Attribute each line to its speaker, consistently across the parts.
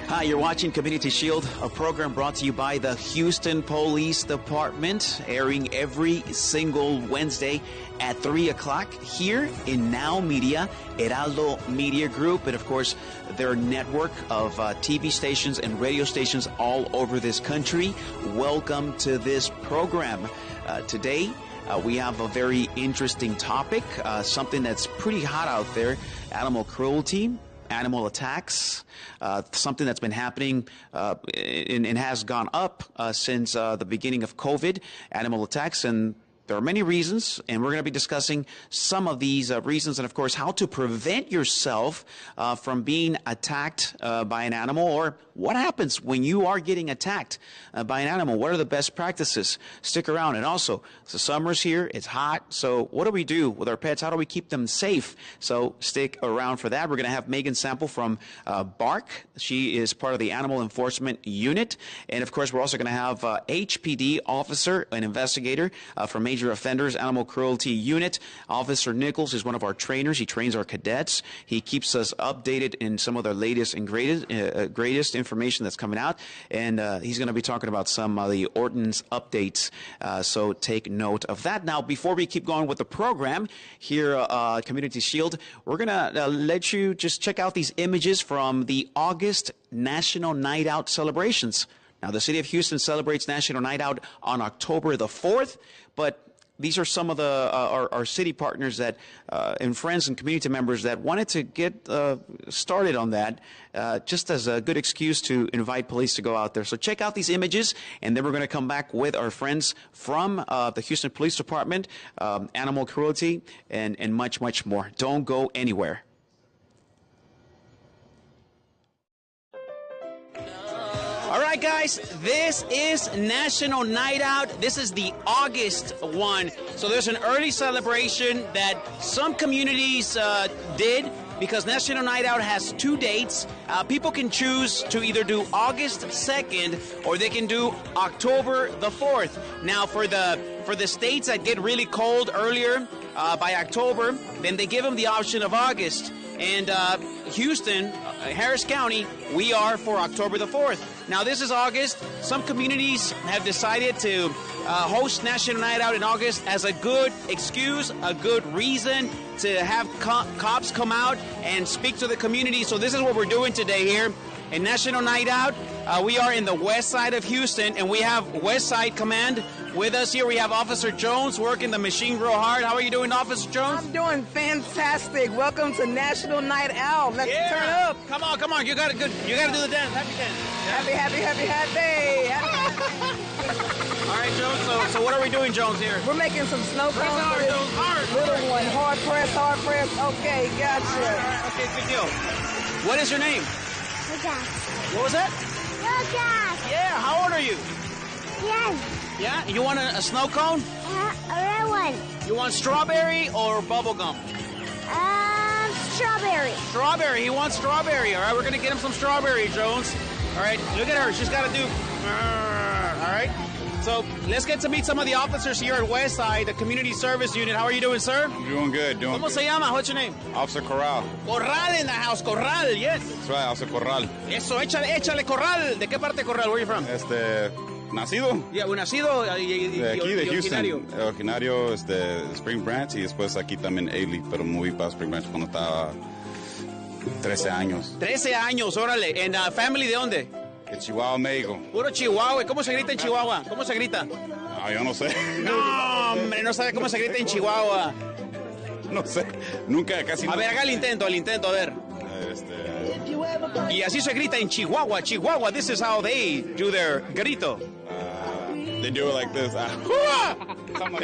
Speaker 1: Hi, you're watching Community Shield, a program brought to you by the Houston Police Department, airing every single Wednesday at 3 o'clock here in NowMedia, Heraldo Media Group, and of course, their network of TV stations and radio stations all over this country. Welcome to this program. Today, we have a very interesting topic, something that's pretty hot out there, animal cruelty, animal attacks, something that's been happening and has gone up since the beginning of COVID, animal attacks, and there are many reasons, and we're going to be discussing some of these reasons and, of course, how to prevent yourself from being attacked by an animal, or what happens when you are getting attacked by an animal. What are the best practices? Stick around. And also, the summer's here. It's hot. So what do we do with our pets? How do we keep them safe? So stick around for that. We're going to have Megan Sample from BARC. She is part of the Animal Enforcement Unit. And, of course, we're also going to have HPD officer, an investigator from Major Offenders Animal Cruelty Unit. Officer Nichols is one of our trainers. He trains our cadets. He keeps us updated in some of the latest and greatest information that's coming out, and he's going to be talking about some of the ordinance updates, so take note of that. Now, before we keep going with the program here at Community Shield, we're going to let you just check out these images from the August National Night Out celebrations. Now, the city of Houston celebrates National Night Out on October the 4th, but these are some of the our city partners that and friends and community members that wanted to get started on that, just as a good excuse to invite police to go out there. So check out these images, and then we're going to come back with our friends from the Houston Police Department, animal cruelty, and much, much more. Don't go anywhere. All right, guys, this is National Night Out. This is the August one. So there's an early celebration that some communities did, because National Night Out has 2 dates. People can choose to either do August 2nd or they can do October the 4th. Now, for the states that get really cold earlier by October, then they give them the option of August. And Houston, Harris County, we are for October the 4th. Now, this is August. Some communities have decided to host National Night Out in August as a good excuse, a good reason to have cops come out and speak to the community. So this is what we're doing today here in National Night Out. We are in the west side of Houston, and we have West Side Command with us here. We have Officer Jones working the machine real hard. How are you doing, Officer Jones?
Speaker 2: I'm doing fantastic. Welcome to National Night Out. Let's turn up.
Speaker 1: Come on. You got to do the dance. Happy dance.
Speaker 2: Happy.
Speaker 1: All right, Jones. So what are we doing, Jones, here?
Speaker 2: We're making some snow cones for this little one. Hard press. Okay, gotcha.
Speaker 1: All right. Okay, good deal. What is your name?
Speaker 3: Lucas.
Speaker 1: What was that?
Speaker 3: Lucas.
Speaker 1: Yeah, how old are you?
Speaker 3: Yes.
Speaker 1: Yeah? You want a snow cone?
Speaker 3: A red one.
Speaker 1: You want strawberry or bubble gum?
Speaker 3: Strawberry.
Speaker 1: Strawberry. He wants strawberry. All right, we're going to get him some strawberry, Jones. All right, look at her. She's got to do... All right. So let's get to meet some of the officers here at Westside, the Community Service Unit. How are you doing, sir?
Speaker 4: I'm doing good.
Speaker 1: ¿Cómo se llama? What's your name?
Speaker 4: Officer Corral.
Speaker 1: Corral in the house. Corral, yes.
Speaker 4: That's right, Officer Corral.
Speaker 1: Eso, échale Corral. ¿De qué parte Corral? Where are you from?
Speaker 4: Nacido.
Speaker 1: Yeah, nacido
Speaker 4: De aquí, de Houston.
Speaker 1: Originario.
Speaker 4: Originario es de Spring Branch y después aquí también Ailey, pero moví para Spring Branch cuando estaba 13 años.
Speaker 1: 13 años, órale. ¿En family de dónde?
Speaker 4: De Chihuahua, México.
Speaker 1: Puro Chihuahua. ¿Cómo se grita en Chihuahua? ¿Cómo se grita?
Speaker 4: No, yo no sé.
Speaker 1: No, hombre, no sabe cómo se grita en Chihuahua.
Speaker 4: No sé. Nunca, casi
Speaker 1: A ver, haga el intento, a ver. Y así se grita en Chihuahua. Chihuahua, this is how they do their grito.
Speaker 4: They do it like this.
Speaker 1: There you go. Come on,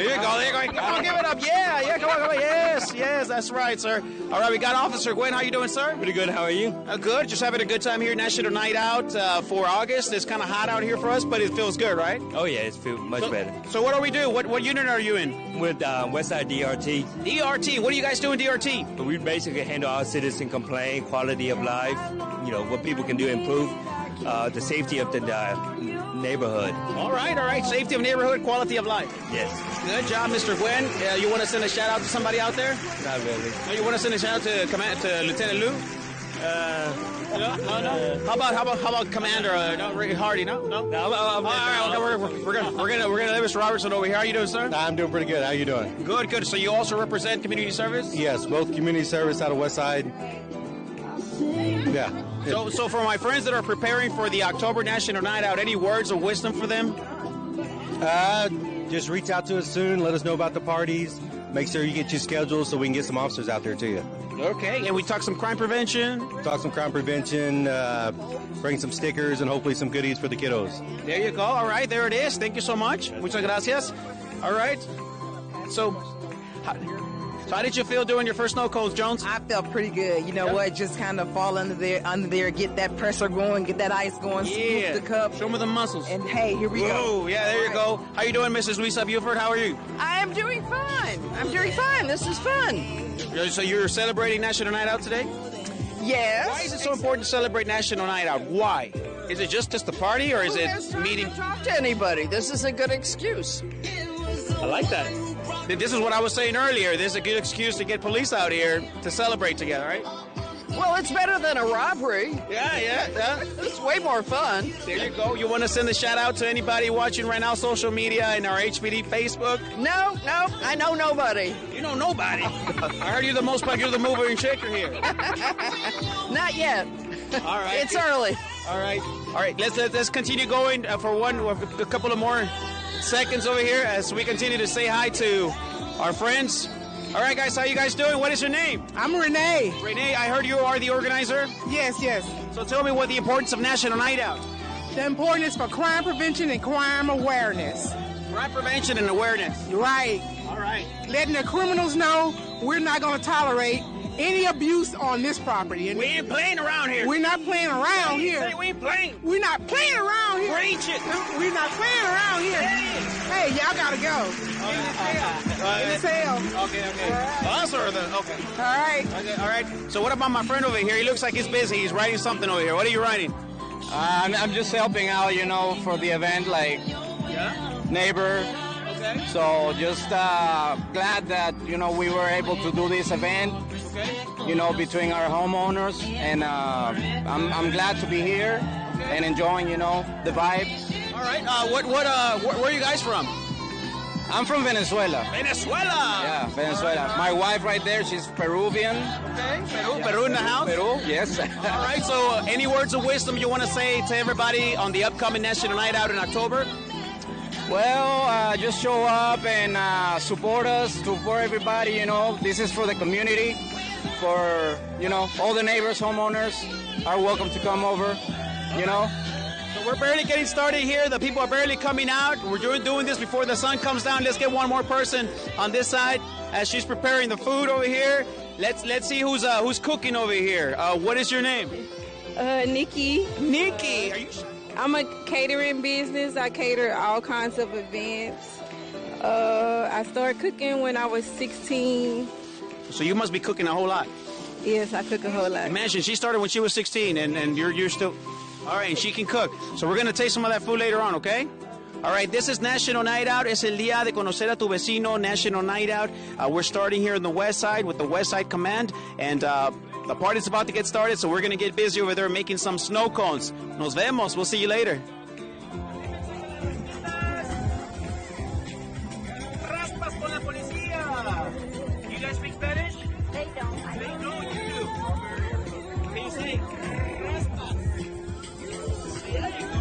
Speaker 1: give it up. Yeah, come on. Yes, that's right, sir. All right, we got Officer Gwen. How you doing, sir?
Speaker 5: Pretty good. How are you?
Speaker 1: Good. Just having a good time here. National Night Out for August. It's kind of hot out here for us, but it feels good, right?
Speaker 5: Oh, yeah. It feels much better.
Speaker 1: So what do we do? What unit are you in?
Speaker 5: With Westside DRT.
Speaker 1: DRT. What do you guys do in DRT?
Speaker 5: We basically handle our citizen complaint, quality of life, what people can do to improve the safety of the neighborhood.
Speaker 1: All right. Safety of neighborhood, quality of life.
Speaker 5: Yes.
Speaker 1: Good job, Mr. Gwen. You want to send a shout out to somebody out there?
Speaker 5: Not really.
Speaker 1: No, you want to send a shout out to Lieutenant Lou? No. How about Commander? No, Rick Hardy. No. All right, okay, we're gonna let Mr. Robertson over here. How you doing, sir?
Speaker 6: I'm doing pretty good. How you doing?
Speaker 1: Good. So you also represent community service?
Speaker 6: Yes, both community service out of West Side. Yeah.
Speaker 1: So for my friends that are preparing for the October National Night Out, any words of wisdom for them?
Speaker 6: Just reach out to us soon. Let us know about the parties. Make sure you get your schedule so we can get some officers out there to you.
Speaker 1: Okay, and we talk some crime prevention.
Speaker 6: Bring some stickers and hopefully some goodies for the kiddos.
Speaker 1: There you go. All right, there it is. Thank you so much. Muchas gracias. All right. So how did you feel doing your first snow cones, Jones?
Speaker 2: I felt pretty good. You know what? Just kind of fall under there, get that pressure going, get that ice going, scoop the cup.
Speaker 1: Show me the muscles.
Speaker 2: And hey, here we go.
Speaker 1: Oh, yeah, there you go. How you doing, Mrs. Luisa Buford? How are you?
Speaker 7: I am doing fine. This is fun.
Speaker 1: So you're celebrating National Night Out today?
Speaker 7: Yes.
Speaker 1: Why is it so important to celebrate National Night Out? Why? Is it just a party, or is it meeting?
Speaker 7: To talk to anybody. This is a good excuse.
Speaker 1: I like that. This is what I was saying earlier. This is a good excuse to get police out here to celebrate together, right?
Speaker 7: Well, it's better than a robbery.
Speaker 1: Yeah.
Speaker 7: It's way more fun.
Speaker 1: There you go. You want to send a shout out to anybody watching right now, social media and our HPD Facebook?
Speaker 7: No, I know nobody.
Speaker 1: You know nobody. I heard you're the mover and shaker here.
Speaker 7: Not yet.
Speaker 1: All right.
Speaker 7: It's early.
Speaker 1: All right. Let's continue going for a couple of more seconds over here as we continue to say hi to our friends. All right, guys, how you guys doing? What is your name?
Speaker 8: I'm Renee.
Speaker 1: Renee, I heard you are the organizer?
Speaker 8: Yes.
Speaker 1: So tell me what the importance of National Night Out.
Speaker 8: The importance for crime prevention and crime awareness.
Speaker 1: Crime prevention and awareness.
Speaker 8: Right.
Speaker 1: All right.
Speaker 8: Letting the criminals know we're not going to tolerate any abuse on this property. And
Speaker 1: we ain't playing around here.
Speaker 8: We're not playing around here.
Speaker 1: We ain't playing.
Speaker 8: We're not playing around here.
Speaker 1: Preach it.
Speaker 8: We're not playing around here. Hey, y'all got to go. In the cell.
Speaker 1: Okay. Us or the... Okay.
Speaker 8: All right.
Speaker 1: So what about my friend over here? He looks like he's busy. He's writing something over here. What are you writing?
Speaker 9: I'm just helping out, for the event, neighbor.
Speaker 1: Okay.
Speaker 9: So just glad that, we were able to do this event, between our homeowners. And I'm glad to be here and enjoying, the vibe.
Speaker 1: All right. Where are you guys from?
Speaker 9: I'm from Venezuela.
Speaker 1: Venezuela?
Speaker 9: Yeah, Venezuela. My wife right there, she's Peruvian.
Speaker 1: Okay, Peru in the house?
Speaker 9: Peru, yes.
Speaker 1: All right, so any words of wisdom you want to say to everybody on the upcoming National Night Out in October?
Speaker 9: Well, just show up and support us, support everybody, This is for the community, for, all the neighbors, homeowners are welcome to come over,
Speaker 1: So we're barely getting started here. The people are barely coming out. We're doing this before the sun comes down. Let's get one more person on this side as she's preparing the food over here. Let's see who's cooking over here. What is your name?
Speaker 10: Nikki.
Speaker 1: Nikki. Are you?
Speaker 10: I'm a catering business. I cater all kinds of events. I started cooking when I was 16.
Speaker 1: So you must be cooking a whole lot.
Speaker 10: Yes, I cook a whole lot.
Speaker 1: Imagine, she started when she was 16, and you're still... All right, and she can cook. So we're going to taste some of that food later on, okay? All right, this is National Night Out. Es el día de conocer a tu vecino, National Night Out. We're starting here in the West Side with the West Side Command, and the party's about to get started, so we're going to get busy over there making some snow cones. Nos vemos. We'll see you later. Raspas con la policía. Do you guys speak Spanish?
Speaker 3: They don't.
Speaker 1: They don't. You do. Can you say raspas? There you go.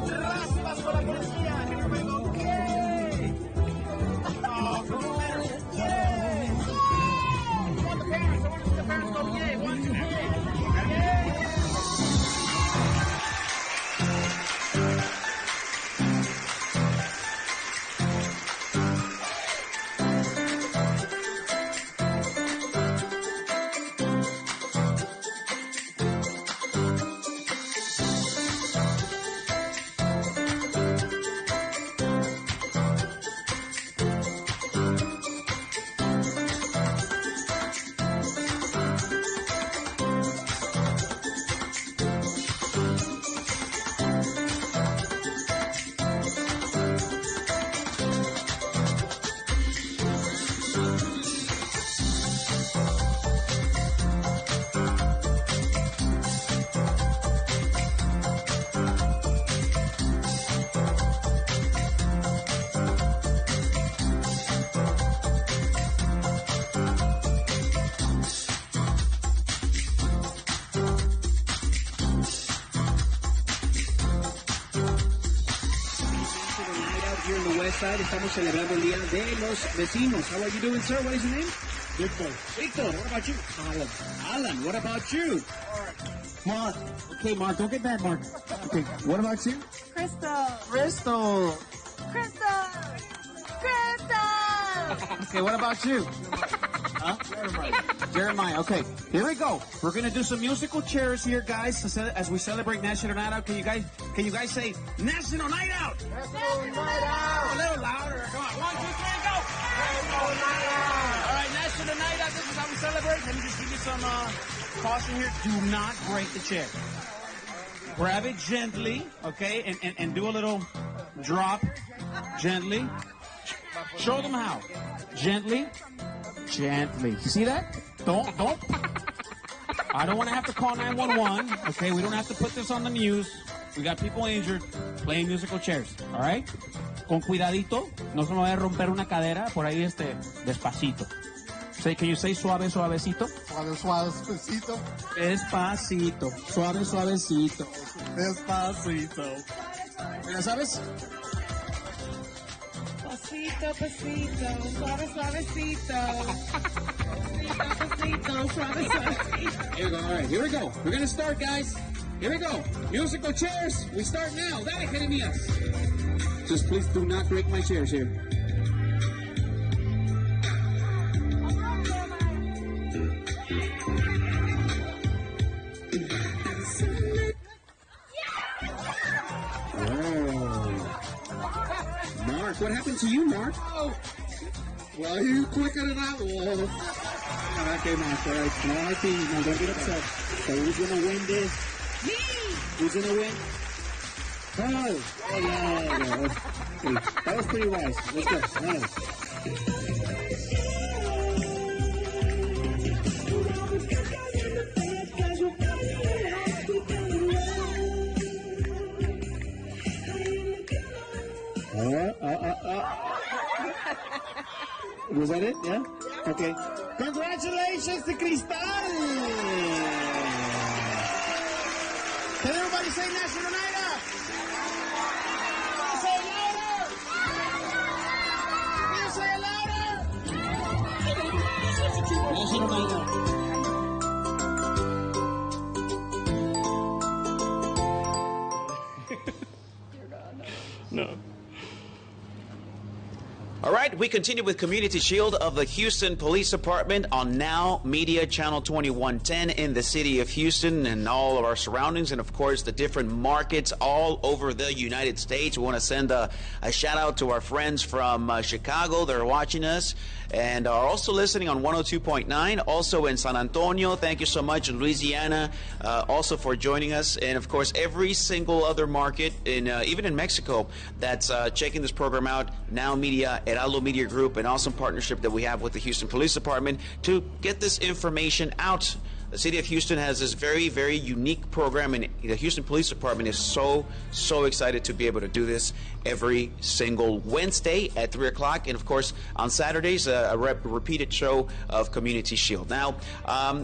Speaker 1: Raspas con la policía. Can everybody go? Yay! Oh, come on, better. Yay! I want the parents. I want to see the parents go, yay. 1, 2, 3. Yay!
Speaker 11: Southside. Estamos celebrando el Día de los Vecinos. How are you doing, sir? What is your name? Victor. Victor, what about you? Alan. Alan, what about you? Mark. Okay, Mark, don't get mad, Mark. Okay, what about you?
Speaker 3: Crystal.
Speaker 11: Crystal.
Speaker 3: Crystal. Crystal.
Speaker 11: Okay, what about you? Huh? Jeremiah. Okay, here we go. We're gonna do some musical chairs here, guys, as we celebrate National Night Out. Can you guys say National Night Out?
Speaker 3: National Night Out.
Speaker 11: A little louder. Come on. 1, 2, 3, go. National Night Out. All right, National Night Out. This is how we celebrate. Let me just give you some caution here. Do not break the chair. Grab it gently, okay, and do a little drop gently. Show them how. Gently. Gently. You see that? Don't. I don't want to have to call 911. Okay, we don't have to put this on the news. We got people injured playing musical chairs. All right? Con cuidadito. No se me vaya a romper una cadera. Por ahí despacito. Say, can you say suave, suavecito?
Speaker 12: Suave, suavecito.
Speaker 11: Despacito. Suave, suavecito.
Speaker 12: Despacito.
Speaker 11: ¿Me la sabes?
Speaker 8: Pasito, pasito, suave, suavecito. Pasito, pasito, suave, suavecito.
Speaker 11: Here we go. All right, here we go. We're going to start, guys. Here we go. Musical chairs. We start now. Dale, Jeremías. Just please do not break my chairs here. Mark, what happened to you, Mark?
Speaker 12: Oh. Well, you quicker than I was.
Speaker 11: Okay, Mark, all right. No hard feelings, now don't get upset. So who's going to win this?
Speaker 8: Me!
Speaker 11: Who's going to win? Oh, yeah. Okay. That was pretty wise. Let's go. All right. Was that it? Yeah? Okay. Congratulations to Cristal! Can everybody say National Night Out? Say it louder! Can you say it louder? National Night Out.
Speaker 5: No.
Speaker 1: All right, we continue with Community Shield of the Houston Police Department on Now Media Channel 2110 in the city of Houston and all of our surroundings, and of course the different markets all over the United States. We want to send a shout out to our friends from Chicago that are watching us and are also listening on 102.9, also in San Antonio. Thank you so much in Louisiana, also for joining us, and of course every single other market, in even in Mexico, that's checking this program out. Now Media, Heraldo Media Group, an awesome partnership that we have with the Houston Police Department to get this information out. The city of Houston has this very, very unique program, and the Houston Police Department is so excited to be able to do this every single Wednesday at 3 o'clock, and of course on Saturdays a repeated show of Community Shield. Now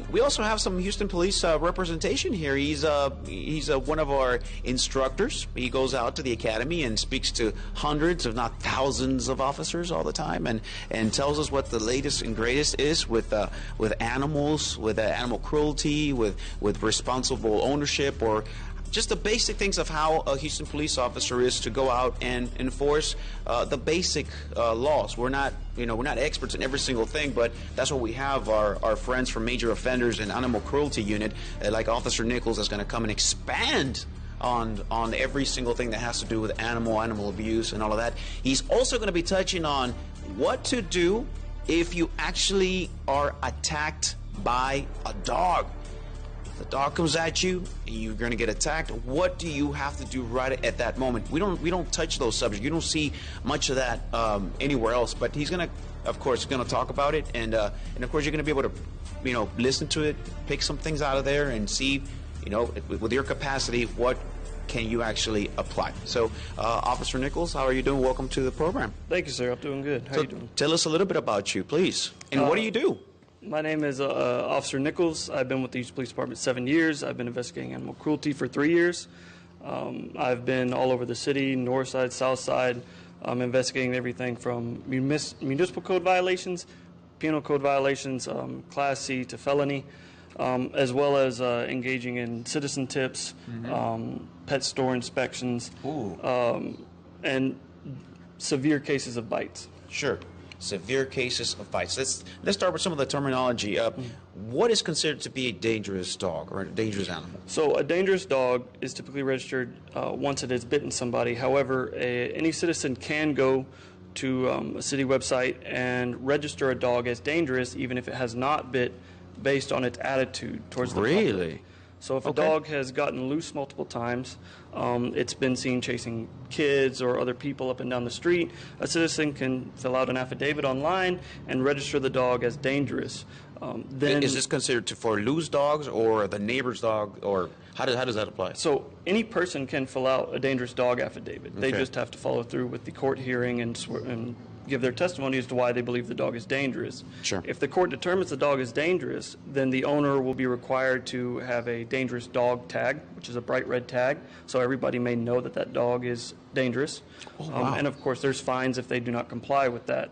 Speaker 1: we also have some Houston Police representation here. He's one of our instructors. He goes out to the academy and speaks to hundreds, if not thousands, of officers all the time, and tells us what the latest and greatest is with animals, with animal cruelty, with responsible ownership, or just the basic things of how a Houston police officer is to go out and enforce the basic laws. We're not experts in every single thing, but that's what we have our friends from Major Offenders and Animal Cruelty Unit, like Officer Nichols, that's going to come and expand on every single thing that has to do with animal abuse and all of that. He's also going to be touching on what to do if you actually are attacked by a dog. If the dog comes at you and you're going to get attacked, what do you have to do right at that moment? We don't touch those subjects. You don't see much of that anywhere else, but he's going to, of course, talk about it, and of course you're going to be able to listen to it, pick some things out of there, and see with your capacity what can you actually apply. So Officer Nichols, how are you doing? Welcome to the program.
Speaker 5: Thank you, sir. I'm doing good. How are you doing?
Speaker 1: Tell us a little bit about you, please, and what do you do?
Speaker 5: My name is Officer Nichols. I've been with the Houston Police Department 7 years. I've been investigating animal cruelty for 3 years. I've been all over the city, north side, south side,
Speaker 13: investigating everything from municipal code violations, penal code violations, Class C to felony, as well as engaging in citizen tips, pet store inspections, and severe cases of bites.
Speaker 1: Sure. Severe cases of bites. Let's start with some of the terminology. What is considered to be a dangerous dog or a dangerous animal?
Speaker 13: So a dangerous dog is typically registered once it has bitten somebody. However, any citizen can go to a city website and register a dog as dangerous even if it has not bit, based on its attitude towards the public. So if a dog has gotten loose multiple times, it's been seen chasing kids or other people up and down the street, a citizen can fill out an affidavit online and register the dog as dangerous. Then,
Speaker 1: is this considered for loose dogs or the neighbor's dog, or how does that apply?
Speaker 13: So any person can fill out a dangerous dog affidavit. They just have to follow through with the court hearing and give their testimony as to why they believe the dog is dangerous.
Speaker 1: Sure.
Speaker 13: If the court determines the dog is dangerous, then the owner will be required to have a dangerous dog tag, which is a bright red tag, so everybody may know that that dog is dangerous. And of course, there's fines if they do not comply with that.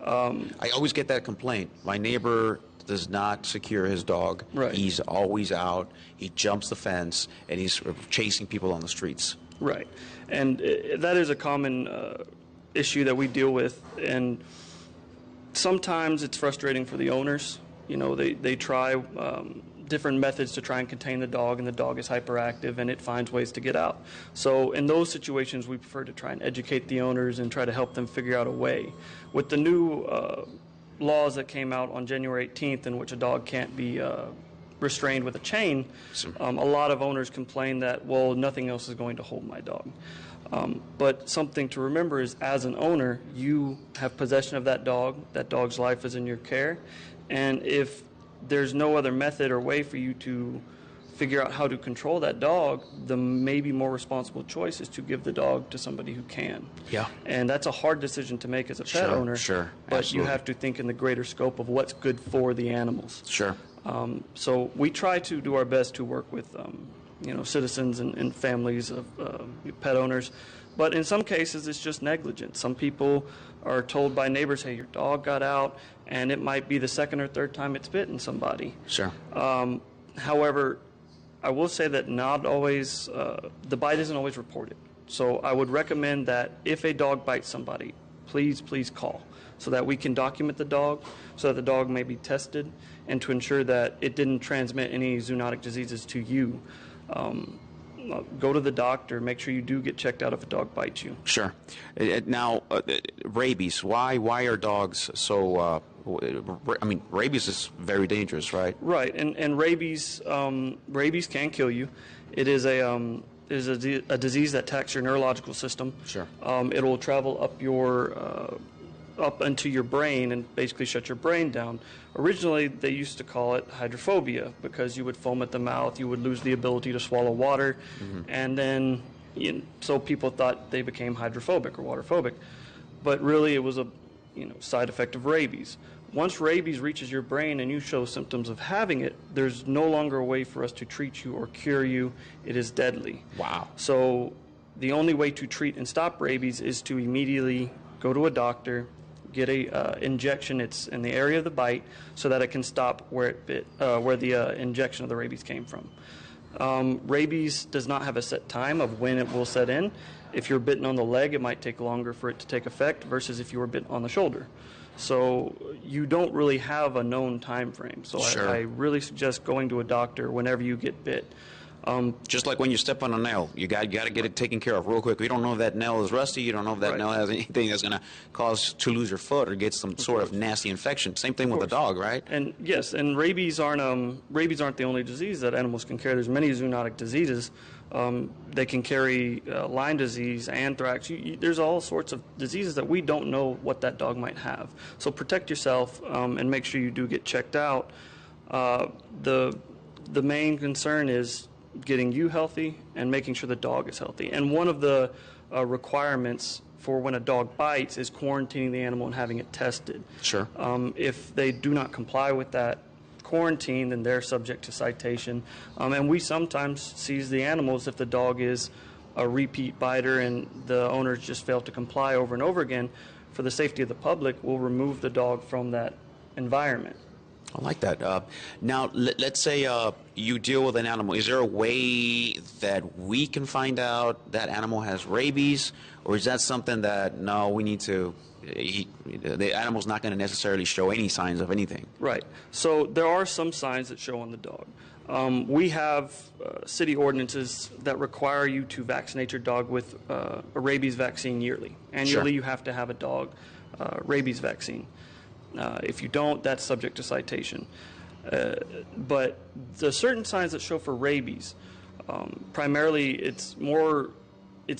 Speaker 1: I always get that complaint. My neighbor does not secure his dog.
Speaker 13: Right.
Speaker 1: He's always out. He jumps the fence, and he's chasing people on the streets.
Speaker 13: Right. And that is a common issue that we deal with, and sometimes it's frustrating for the owners. You know, they try different methods to try and contain the dog, and the dog is hyperactive and it finds ways to get out. So in those situations, we prefer to try and educate the owners and try to help them figure out a way. With the new laws that came out on January 18th, in which a dog can't be restrained with a chain, a lot of owners complain that, well, nothing else is going to hold my dog. But something to remember is, as an owner, you have possession of that dog's life is in your care, and if there's no other method or way for you to figure out how to control that dog, the maybe more responsible choice is to give the dog to somebody who can.
Speaker 1: Yeah.
Speaker 13: And that's a hard decision to make as a pet owner.
Speaker 1: Sure.
Speaker 13: But
Speaker 1: Absolutely.
Speaker 13: you have to think in the greater scope of what's good for the animals.
Speaker 1: Sure.
Speaker 13: So we try to do our best to work with citizens and families of pet owners. But in some cases, it's just negligence. Some people are told by neighbors, hey, your dog got out, and it might be the second or third time it's bitten somebody.
Speaker 1: Sure.
Speaker 13: However, I will say that not always, the bite isn't always reported. So I would recommend that if a dog bites somebody, please call so that we can document the dog, so that the dog may be tested, and to ensure that it didn't transmit any zoonotic diseases to you. Go to the doctor. Make sure you do get checked out if a dog bites you.
Speaker 1: Sure. Now, rabies. Why are dogs so? Rabies is very dangerous, right?
Speaker 13: Right, and rabies can kill you. It is a disease that attacks your neurological system.
Speaker 1: Sure.
Speaker 13: It will travel up into your brain and basically shut your brain down. Originally, they used to call it hydrophobia because you would foam at the mouth, you would lose the ability to swallow water, and then so people thought they became hydrophobic or waterphobic. But really, it was a side effect of rabies. Once rabies reaches your brain and you show symptoms of having it, there's no longer a way for us to treat you or cure you. It is deadly.
Speaker 1: Wow.
Speaker 13: So the only way to treat and stop rabies is to immediately go to a doctor, get a injection. It's in the area of the bite, so that it can stop where it bit, where the injection of the rabies came from. Rabies does not have a set time of when it will set in. If you're bitten on the leg, it might take longer for it to take effect versus if you were bitten on the shoulder. So you don't really have a known time frame. So
Speaker 1: Sure.
Speaker 13: I really suggest going to a doctor whenever you get bit.
Speaker 1: Just like when you step on a nail, you got to get it taken care of real quick. You don't know if that nail is rusty. You don't know if that nail has anything that's going to cause to lose your foot or get some sort of nasty infection. Same thing with a dog, right?
Speaker 13: And yes, and rabies aren't the only disease that animals can carry. There's many zoonotic diseases. They can carry Lyme disease, anthrax. There's all sorts of diseases that we don't know what that dog might have. So protect yourself and make sure you do get checked out. The main concern is getting you healthy and making sure the dog is healthy. And one of the requirements for when a dog bites is quarantining the animal and having it tested.
Speaker 1: Sure.
Speaker 13: If they do not comply with that quarantine, then they're subject to citation. And we sometimes seize the animals if the dog is a repeat biter and the owners just fail to comply over and over again, for the safety of the public, we'll remove the dog from that environment.
Speaker 1: I like that. Now, let's say you deal with an animal. Is there a way that we can find out that animal has rabies, or is that something that, no, we need to, the animal's not going to necessarily show any signs of anything?
Speaker 13: Right. So there are some signs that show on the dog. We have city ordinances that require you to vaccinate your dog with a rabies vaccine yearly. Annually, you have to have a dog rabies vaccine. If you don't, that's subject to citation. But the certain signs that show for rabies, primarily it's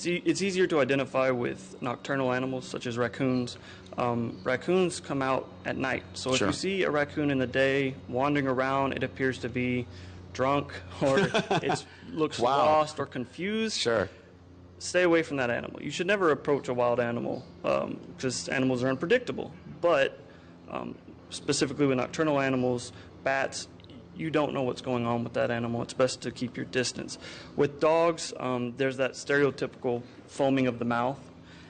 Speaker 13: easier to identify with nocturnal animals such as raccoons. Raccoons come out at night. So if you see a raccoon in the day wandering around, it appears to be drunk or it looks lost or confused. Stay away from that animal. You should never approach a wild animal because animals are unpredictable. But specifically with nocturnal animals, bats, you don't know what's going on with that animal. It's best to keep your distance. With dogs, there's that stereotypical foaming of the mouth.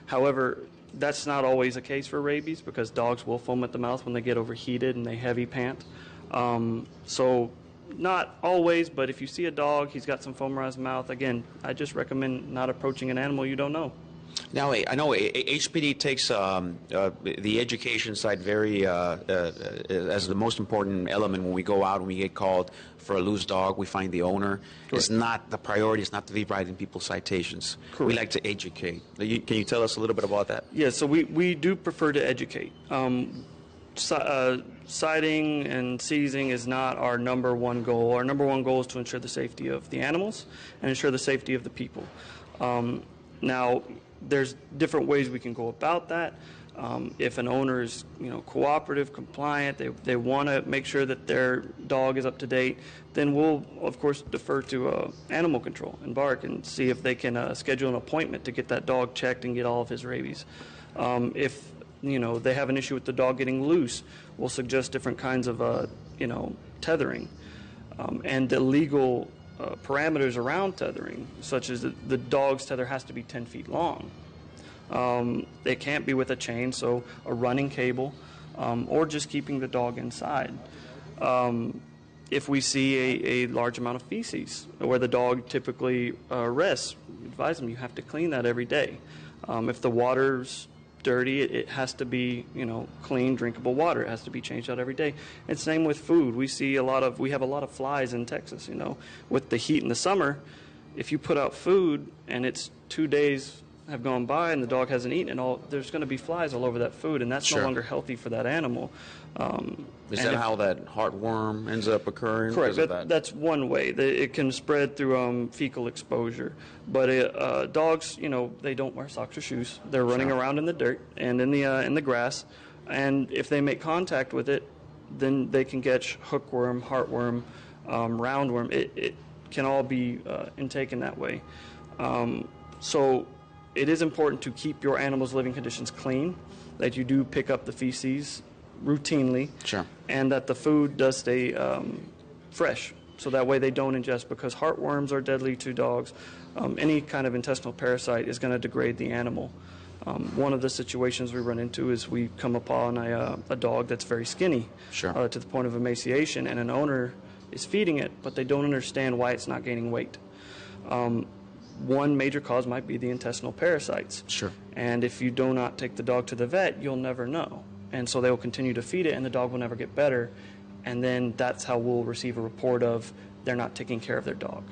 Speaker 13: However, that's not always the case for rabies because dogs will foam at the mouth when they get overheated and they heavy pant. So not always, but if you see a dog, he's got some foam around his mouth, again, I just recommend not approaching an animal you don't know.
Speaker 1: Now, I know HPD takes the education side very as the most important element when we go out, when we get called for a loose dog, we find the owner. It's not the priority, it's not to be writing people's citations. We like to educate. Can you tell us a little bit about that?
Speaker 13: Yeah, so we do prefer to educate. Citing and seizing is not our number one goal. Our number one goal is to ensure the safety of the animals and ensure the safety of the people. Now, there's different ways we can go about that. If an owner is, cooperative, compliant, they want to make sure that their dog is up to date, then we'll, of course, defer to animal control and BARC and see if they can schedule an appointment to get that dog checked and get all of his rabies. If they have an issue with the dog getting loose, we'll suggest different kinds of, tethering. And the legal parameters around tethering, such as the dog's tether has to be 10 feet long. It can't be with a chain, so a running cable, or just keeping the dog inside. If we see a large amount of feces where the dog typically rests, advise them you have to clean that every day. If the water's dirty, it has to be, clean, drinkable water. It has to be changed out every day. And same with food. We have a lot of flies in Texas, with the heat in the summer. If you put out food and it's 2 days have gone by and the dog hasn't eaten it there's going to be flies all over that food, and that's no longer healthy for that animal.
Speaker 1: Is that how that heartworm ends up occurring?
Speaker 13: Correct. That's one way. It can spread through fecal exposure. But dogs, they don't wear socks or shoes. They're running around in the dirt and in the grass, and if they make contact with it, then they can catch hookworm, heartworm, roundworm. It can all be intaken that way. So it is important to keep your animal's living conditions clean, that you do pick up the feces routinely, and that the food does stay fresh, so that way they don't ingest, because heartworms are deadly to dogs. Any kind of intestinal parasite is going to degrade the animal. One of the situations we run into is we come upon a dog that's very skinny, to the point of emaciation, and an owner is feeding it, but they don't understand why it's not gaining weight. One major cause might be the intestinal parasites. And if you do not take the dog to the vet, you'll never know. And so they will continue to feed it, and the dog will never get better. And then that's how we'll receive a report of they're not taking care of their dog.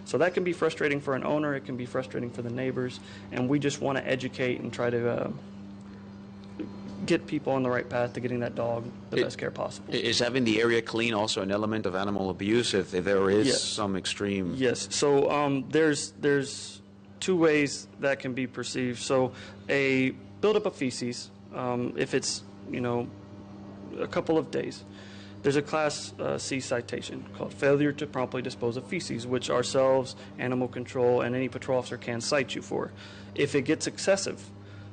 Speaker 13: So that can be frustrating for an owner. It can be frustrating for the neighbors. And we just want to educate and try to get people on the right path to getting that dog the best care possible.
Speaker 1: Is having the area clean also an element of animal abuse if there is some extreme?
Speaker 13: Yes. So there's two ways that can be perceived. So a buildup of feces, if it's a couple of days, there's a Class C citation called failure to promptly dispose of feces, which ourselves, animal control, and any patrol officer can cite you for. If it gets excessive,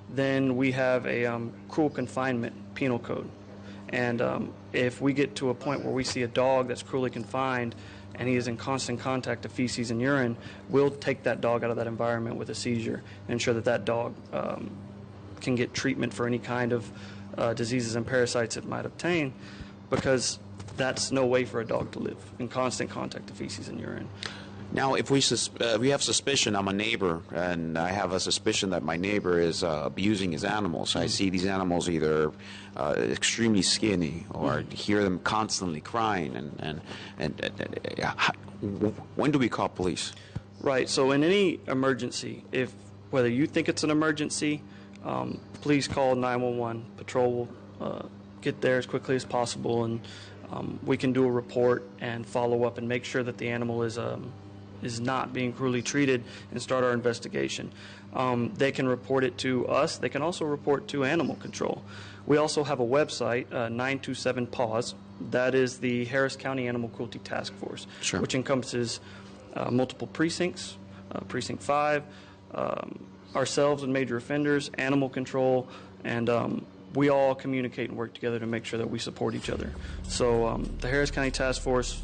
Speaker 13: then we have a cruel confinement penal code. And if we get to a point where we see a dog that's cruelly confined, and he is in constant contact of feces and urine, we'll take that dog out of that environment with a seizure and ensure that that dog can get treatment for any kind of diseases and parasites it might obtain, because that's no way for a dog to live, in constant contact of feces and urine.
Speaker 1: Now, if we have suspicion, I'm a neighbor, and I have a suspicion that my neighbor is abusing his animals. I see these animals either extremely skinny or hear them constantly crying. When do we call police?
Speaker 13: Right. So in any emergency, whether you think it's an emergency, please call 911. Patrol will get there as quickly as possible, and we can do a report and follow up and make sure that the animal is not being cruelly treated and start our investigation. They can report it to us. They can also report to animal control. We also have a website, 927-PAWS. That is the Harris County Animal Cruelty Task Force, which encompasses multiple precincts, Precinct 5, ourselves and major offenders, animal control, and we all communicate and work together to make sure that we support each other. So the Harris County Task Force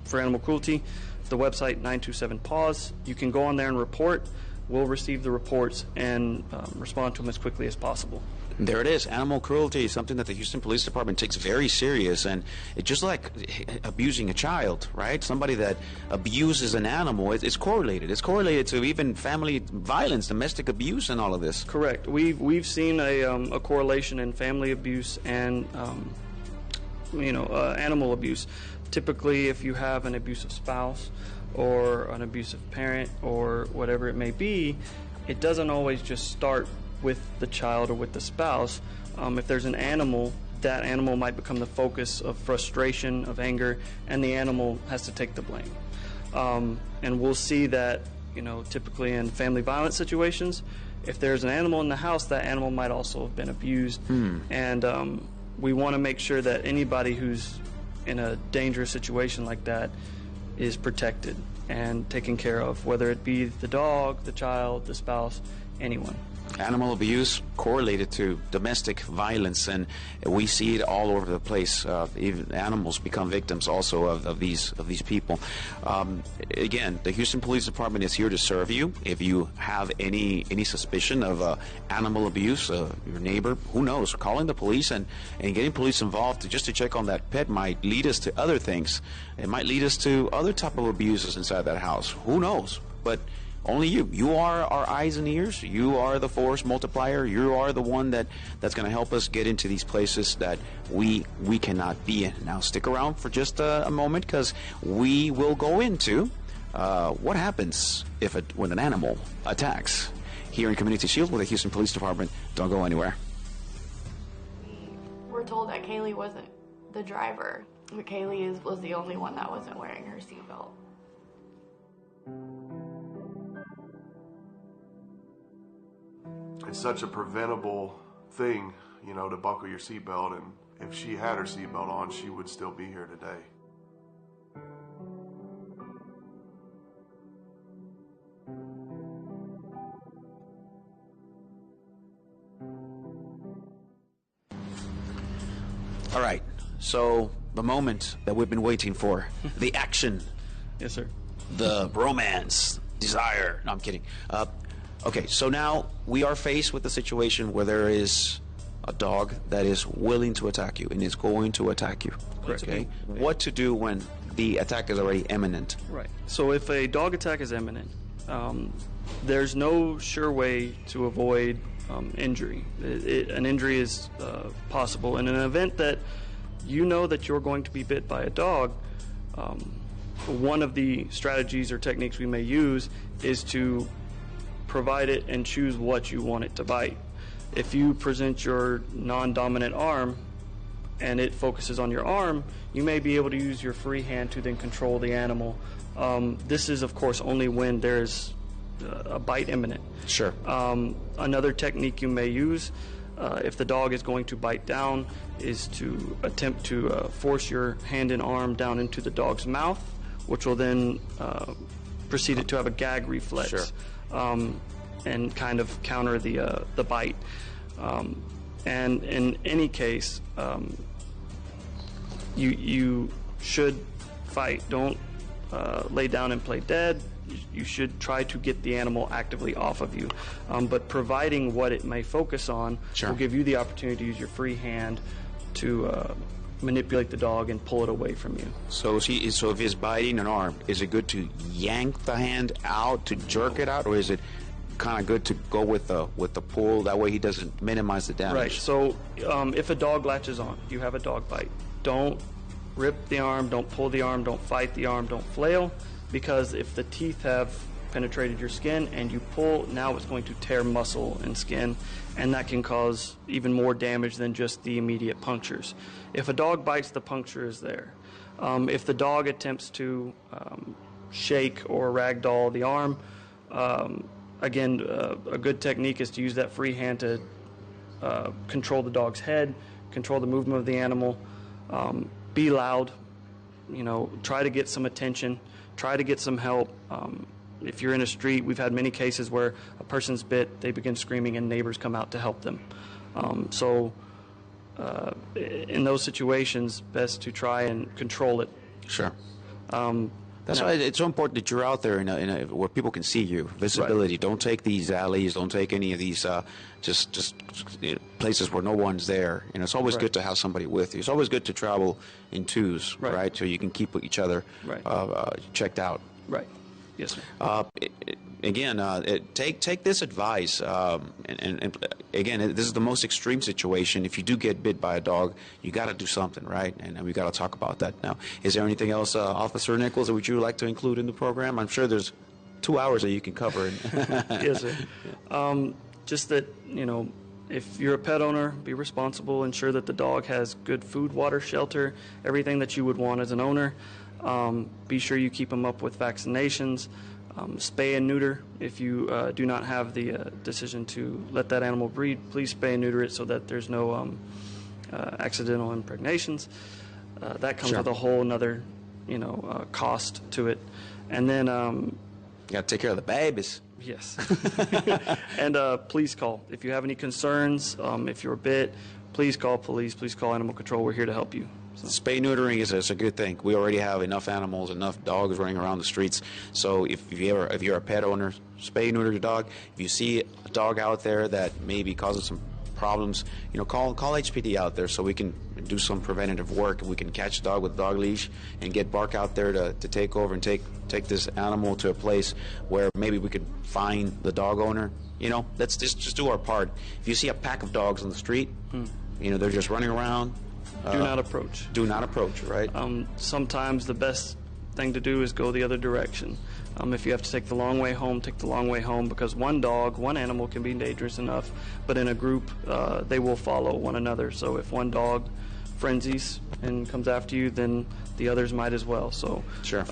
Speaker 13: for Animal Cruelty, the website 927-PAWS. You can go on there and report. We'll receive the reports and respond to them as quickly as possible.
Speaker 1: There it is. Animal cruelty is something that the Houston Police Department takes very serious, and it's just like abusing a child, right? Somebody that abuses an animal, it's correlated. It's correlated to even family violence, domestic abuse, and all of this.
Speaker 13: Correct. We've seen a correlation in family abuse and animal abuse. Typically, if you have an abusive spouse or an abusive parent or whatever it may be, it doesn't always just start with the child or with the spouse. If there's an animal, that animal might become the focus of frustration, of anger, and the animal has to take the blame. And we'll see that, typically in family violence situations, if there's an animal in the house, that animal might also have been abused. And we want to make sure that anybody who's in a dangerous situation like that is protected and taken care of, whether it be the dog, the child, the spouse, anyone.
Speaker 1: Animal abuse correlated to domestic violence, and we see it all over the place. Even animals become victims also of these people. Again, the Houston Police Department is here to serve you. If you have any suspicion of animal abuse, your neighbor, who knows, calling the police and getting police involved just to check on that pet might lead us to other things. It might lead us to other type of abuses inside that house. Who knows? But only you. You are our eyes and ears. You are the force multiplier. You are the one that's going to help us get into these places that we cannot be in. Now, stick around for just a moment, because we will go into what happens when an animal attacks. Here in Community Shield with the Houston Police Department. Don't go anywhere.
Speaker 14: We're told that Kaylee wasn't the driver, but Kaylee was the only one that wasn't wearing her seatbelt.
Speaker 15: It's such a preventable thing, to buckle your seatbelt, and if she had her seatbelt on, she would still be here today.
Speaker 1: All right, so the moment that we've been waiting for, the action.
Speaker 13: Yes, sir.
Speaker 1: The romance, desire. No, I'm kidding. Okay, so now we are faced with a situation where there is a dog that is willing to attack you and is going to attack you.
Speaker 13: Correct.
Speaker 1: Okay? What to do when the attack is already imminent?
Speaker 13: Right. So if a dog attack is imminent, there's no sure way to avoid injury. An injury is possible. In an event that you know that you're going to be bit by a dog, one of the strategies or techniques we may use is to provide it and choose what you want it to bite. If you present your non-dominant arm and it focuses on your arm, you may be able to use your free hand to then control the animal. This is, of course, only when there's a bite imminent.
Speaker 1: Sure.
Speaker 13: Another technique you may use if the dog is going to bite down is to attempt to force your hand and arm down into the dog's mouth, which will then proceed it to have a gag reflex.
Speaker 1: Sure.
Speaker 13: And kind of counter the bite. And in any case, you should fight. Don't lay down and play dead. You should try to get the animal actively off of you. But providing what it may focus on will give you the opportunity to use your free hand to manipulate the dog and pull it away from you.
Speaker 1: So if he's biting an arm, is it good to yank the hand out to jerk it out, or is it kind of good to go with the pull? That way he doesn't minimize the damage.
Speaker 13: Right. So if a dog latches on, you have a dog bite, don't rip the arm, don't pull the arm, don't fight the arm, don't flail, because if the teeth have penetrated your skin and you pull, now it's going to tear muscle and skin, and that can cause even more damage than just the immediate punctures. If a dog bites, the puncture is there. If the dog attempts to shake or ragdoll the arm, again, a good technique is to use that free hand to control the dog's head, control the movement of the animal, be loud, try to get some attention, try to get some help. If you're in a street, we've had many cases where a person's bit, they begin screaming, and neighbors come out to help them. In those situations, best to try and control it.
Speaker 1: Sure. That's why it's so important that you're out there where people can see you. Visibility. Right. Don't take these alleys. Don't take any of these just places where no one's there. It's always good to have somebody with you. It's always good to travel in twos, right? So you can keep each other checked out.
Speaker 13: Right. Yes, sir.
Speaker 1: Take this advice. And again, this is the most extreme situation. If you do get bit by a dog, you got to do something, right? And we got to talk about that now. Is there anything else, Officer Nichols, that would you like to include in the program? I'm sure there's 2 hours that you can cover.
Speaker 13: Yes, sir. Just that, if you're a pet owner, be responsible. Ensure that the dog has good food, water, shelter, everything that you would want as an owner. Be sure you keep them up with vaccinations. Spay and neuter. If you do not have the decision to let that animal breed, please spay and neuter it so that there's no accidental impregnations. That comes with a whole another, cost to it. And then
Speaker 1: you got to take care of the babies.
Speaker 13: Yes. And please call if you have any concerns. If you're bit, please call police. Please call animal control. We're here to help you.
Speaker 1: Spay neutering is a good thing. We already have enough animals, enough dogs running around the streets. So if you're a pet owner, spay neuter your dog. If you see a dog out there that maybe causes some problems, call HPD out there so we can do some preventative work. We can catch a dog with a dog leash and get Bark out there to take over and take this animal to a place where maybe we could find the dog owner. Let's just do our part. If you see a pack of dogs on the street, they're just running around.
Speaker 13: Do not approach.
Speaker 1: Do not approach, right?
Speaker 13: Sometimes the best thing to do is go the other direction. If you have to take the long way home, take the long way home, because one animal can be dangerous enough, but in a group, they will follow one another. So if one dog frenzies and comes after you, then the others might as well. So
Speaker 1: sure.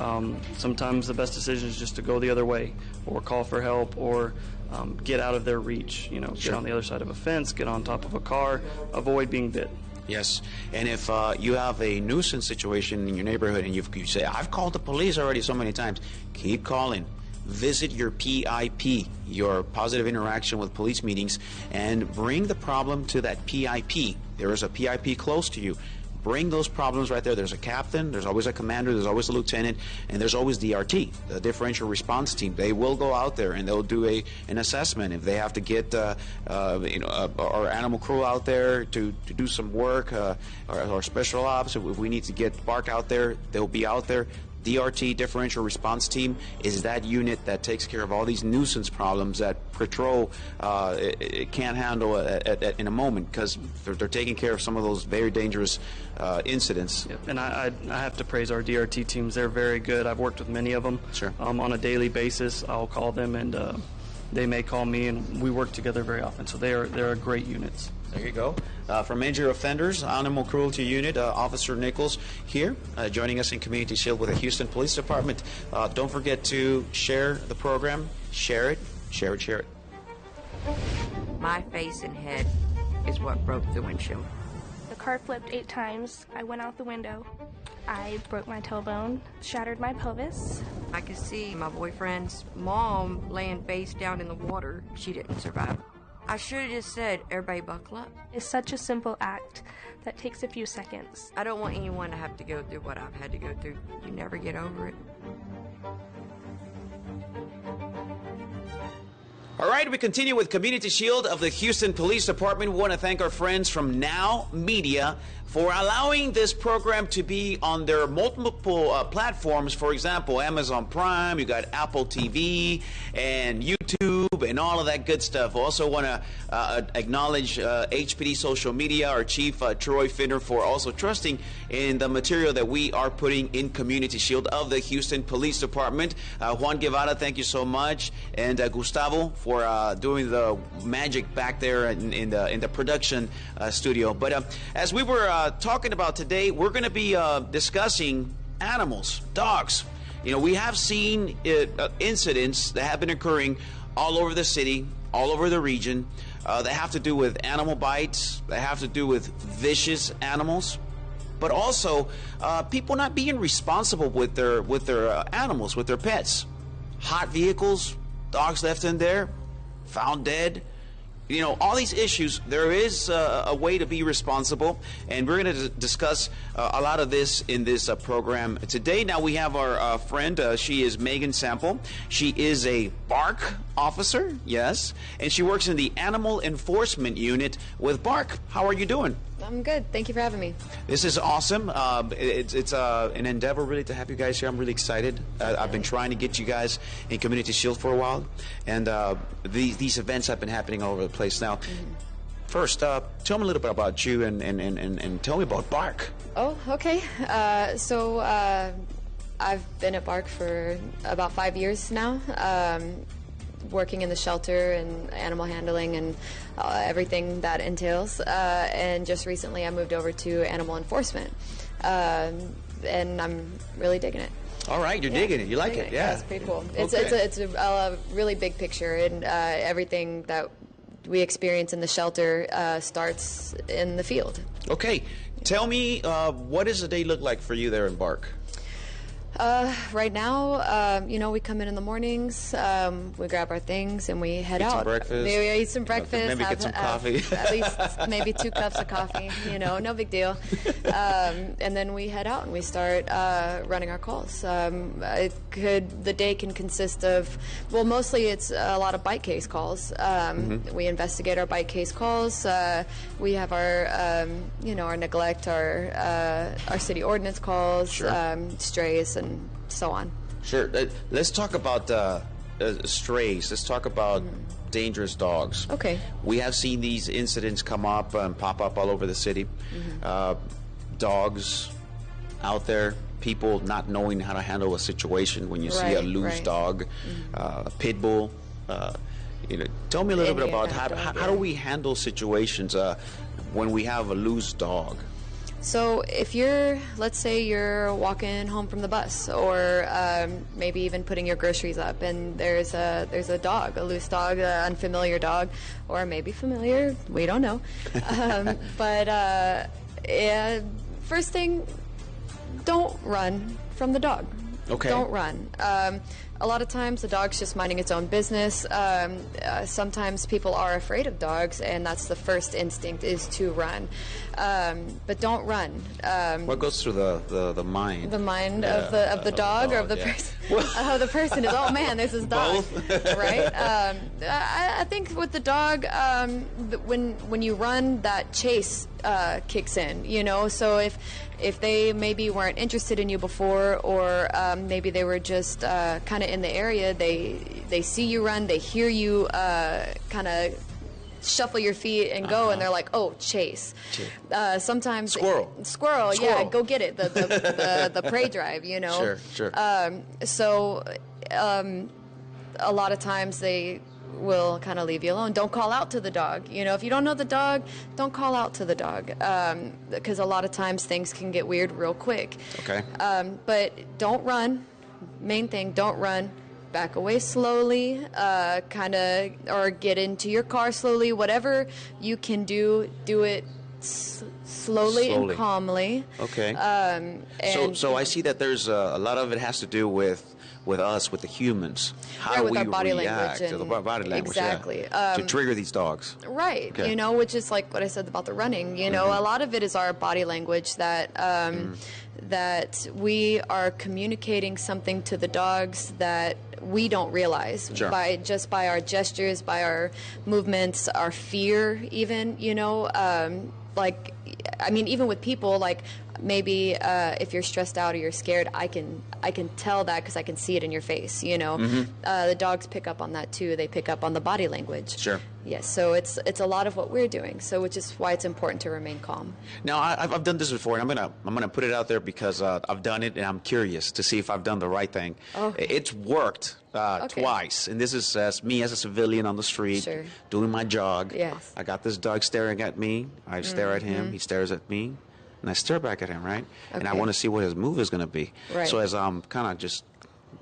Speaker 13: Sometimes the best decision is just to go the other way, or call for help, or get out of their reach. Get on the other side of a fence, get on top of a car, avoid being bit.
Speaker 1: Yes, and if you have a nuisance situation in your neighborhood and you say, I've called the police already so many times, keep calling. Visit your PIP, your positive interaction with police meetings, and bring the problem to that PIP. There is a PIP close to you. Bring those problems right there. There's a captain, there's always a commander, there's always a lieutenant, and there's always DRT, the differential response team. They will go out there and they'll do an assessment. If they have to get our animal crew out there to do some work, or special ops, if we need to get Bark out there, they'll be out there. DRT, differential response team, is that unit that takes care of all these nuisance problems that patrol it can't handle in a moment, because they're taking care of some of those very dangerous incidents.
Speaker 13: Yep. And I have to praise our DRT teams. They're very good. I've worked with many of them.
Speaker 1: Sure.
Speaker 13: On a daily basis. I'll call them, and they may call me, and we work together very often. So they're great units.
Speaker 1: There you go. From Major Offenders, Animal Cruelty Unit, Officer Nichols here, joining us in Community Shield with the Houston Police Department. Don't forget to share the program. Share it. Share it. Share it.
Speaker 16: My face and head is what broke the windshield.
Speaker 17: The car flipped 8 times. I went out the window. I broke my tailbone, shattered my pelvis.
Speaker 16: I could see my boyfriend's mom laying face down in the water. She didn't survive. I should have just said, everybody buckle up.
Speaker 17: It's such a simple act that takes a few seconds.
Speaker 16: I don't want anyone to have to go through what I've had to go through. You never get over it.
Speaker 1: All right, we continue with Community Shield of the Houston Police Department. We want to thank our friends from Now Media for allowing this program to be on their multiple platforms. For example, Amazon Prime, you got Apple TV and YouTube and all of that good stuff. Also want to acknowledge HPD Social Media, our chief, Troy Finner, for also trusting in the material that we are putting in Community Shield of the Houston Police Department. Juan Guevara, thank you so much. And Gustavo for doing the magic back there in the production studio. But as we were talking about today, we're going to be discussing animals, dogs. You know, we have seen incidents that have been occurring all over the city, all over the region, that have to do with animal bites, that have to do with vicious animals, but also people not being responsible with their animals, with their pets. Hot vehicles, dogs left in there, found dead. You know, all these issues, there is a way to be responsible, and we're going to discuss a lot of this in this program today. Now we have our friend, she is Megan Sample. She is a BARC officer, yes, and she works in the Animal Enforcement Unit with BARC. How are you doing?
Speaker 18: I'm good. Thank you for having me.
Speaker 1: This is awesome. It's an endeavor really to have you guys here. I'm really excited. I've been trying to get you guys in Community Shield for a while, and these events have been happening all over the place. Now, first, tell me a little bit about you and tell me about BARC.
Speaker 18: Oh, okay. So I've been at BARC for about 5 years now. Working in the shelter and animal handling and everything that entails. And just recently I moved over to animal enforcement. And I'm really digging it.
Speaker 1: All right, you're digging it. You like it, yeah.
Speaker 18: It's pretty cool. It's a really big picture, and everything that we experience in the shelter starts in the field.
Speaker 1: Okay, tell me, what does a day look like for you there in BARC?
Speaker 18: Right now, you know, we come in the mornings, we grab our things, and we head out.
Speaker 1: Maybe
Speaker 18: eat some breakfast.
Speaker 1: Maybe get some coffee.
Speaker 18: At least maybe 2 cups of coffee, you know, no big deal. And then we head out and we start running our calls. The day can consist of, well, mostly it's a lot of bite case calls. We investigate our bite case calls. We have our, you know, our neglect, our city ordinance calls, strays, and so on.
Speaker 1: Sure. Let's talk about strays. Let's talk about dangerous dogs.
Speaker 18: Okay.
Speaker 1: We have seen these incidents come up and pop up all over the city. Dogs out there, people not knowing how to handle a situation when you see a loose dog, a pit bull. You know, tell me a little bit about how do we handle situations when we have a loose dog?
Speaker 18: So if let's say you're walking home from the bus, or maybe even putting your groceries up, and there's a dog, a loose dog, an unfamiliar dog, or maybe familiar, we don't know. But first thing, don't run from the dog.
Speaker 1: Okay.
Speaker 18: Don't run. A lot of times the dog's just minding its own business. Sometimes people are afraid of dogs, and that's the first instinct is to run. But don't run.
Speaker 1: What goes through the mind?
Speaker 18: The mind of the dog or of the person? The person is, oh man, there's this dog.
Speaker 1: Both?
Speaker 18: Right? I think with the dog, when you run, that chase kicks in, you know. So if they maybe weren't interested in you before, or maybe they were just kind of in the area, they see you run, they hear you kind of shuffle your feet and go, and they're like, oh, chase. Sometimes squirrel, yeah, go get it, the prey drive, you know.
Speaker 1: Sure.
Speaker 18: So a lot of times they will kind of leave you alone. Don't call out to the dog. You know, if you don't know the dog, don't call out to the dog, because a lot of times things can get weird real quick.
Speaker 1: Okay.
Speaker 18: But don't run. Main thing, don't run. Back away slowly, or get into your car slowly. Whatever you can do it slowly and calmly.
Speaker 1: Okay. So I see that there's a lot of it has to do with with us, with the humans? How
Speaker 18: Right,
Speaker 1: do
Speaker 18: with
Speaker 1: we
Speaker 18: our body
Speaker 1: react
Speaker 18: language
Speaker 1: to the
Speaker 18: and-
Speaker 1: body language?
Speaker 18: exactly.
Speaker 1: To trigger these dogs.
Speaker 18: Right,
Speaker 1: Okay.
Speaker 18: you know, which is like what I said about the running. You know, a lot of it is our body language that that we are communicating something to the dogs that we don't realize
Speaker 1: Sure.
Speaker 18: by our gestures, by our movements, our fear, even. You know, like I mean, even with people, like maybe if you're stressed out or you're scared, I can tell that because I can see it in your face. You know, the dogs pick up on that too. They pick up on the body language.
Speaker 1: Sure.
Speaker 18: Yes, so it's a lot of what we're doing. So which is why it's important to remain calm.
Speaker 1: Now, I've done this before, and I'm gonna put it out there because I've done it, and I'm curious to see if I've done the right thing.
Speaker 18: Okay.
Speaker 1: It's worked twice, and this is me as a civilian on the street
Speaker 18: Sure.
Speaker 1: doing my jog.
Speaker 18: Yes.
Speaker 1: I got this dog staring at me. I stare at him. He stares at me, and I stare back at him. Right, and I
Speaker 18: Okay.
Speaker 1: want to see what his move is gonna be.
Speaker 18: Right.
Speaker 1: So as I'm kind of just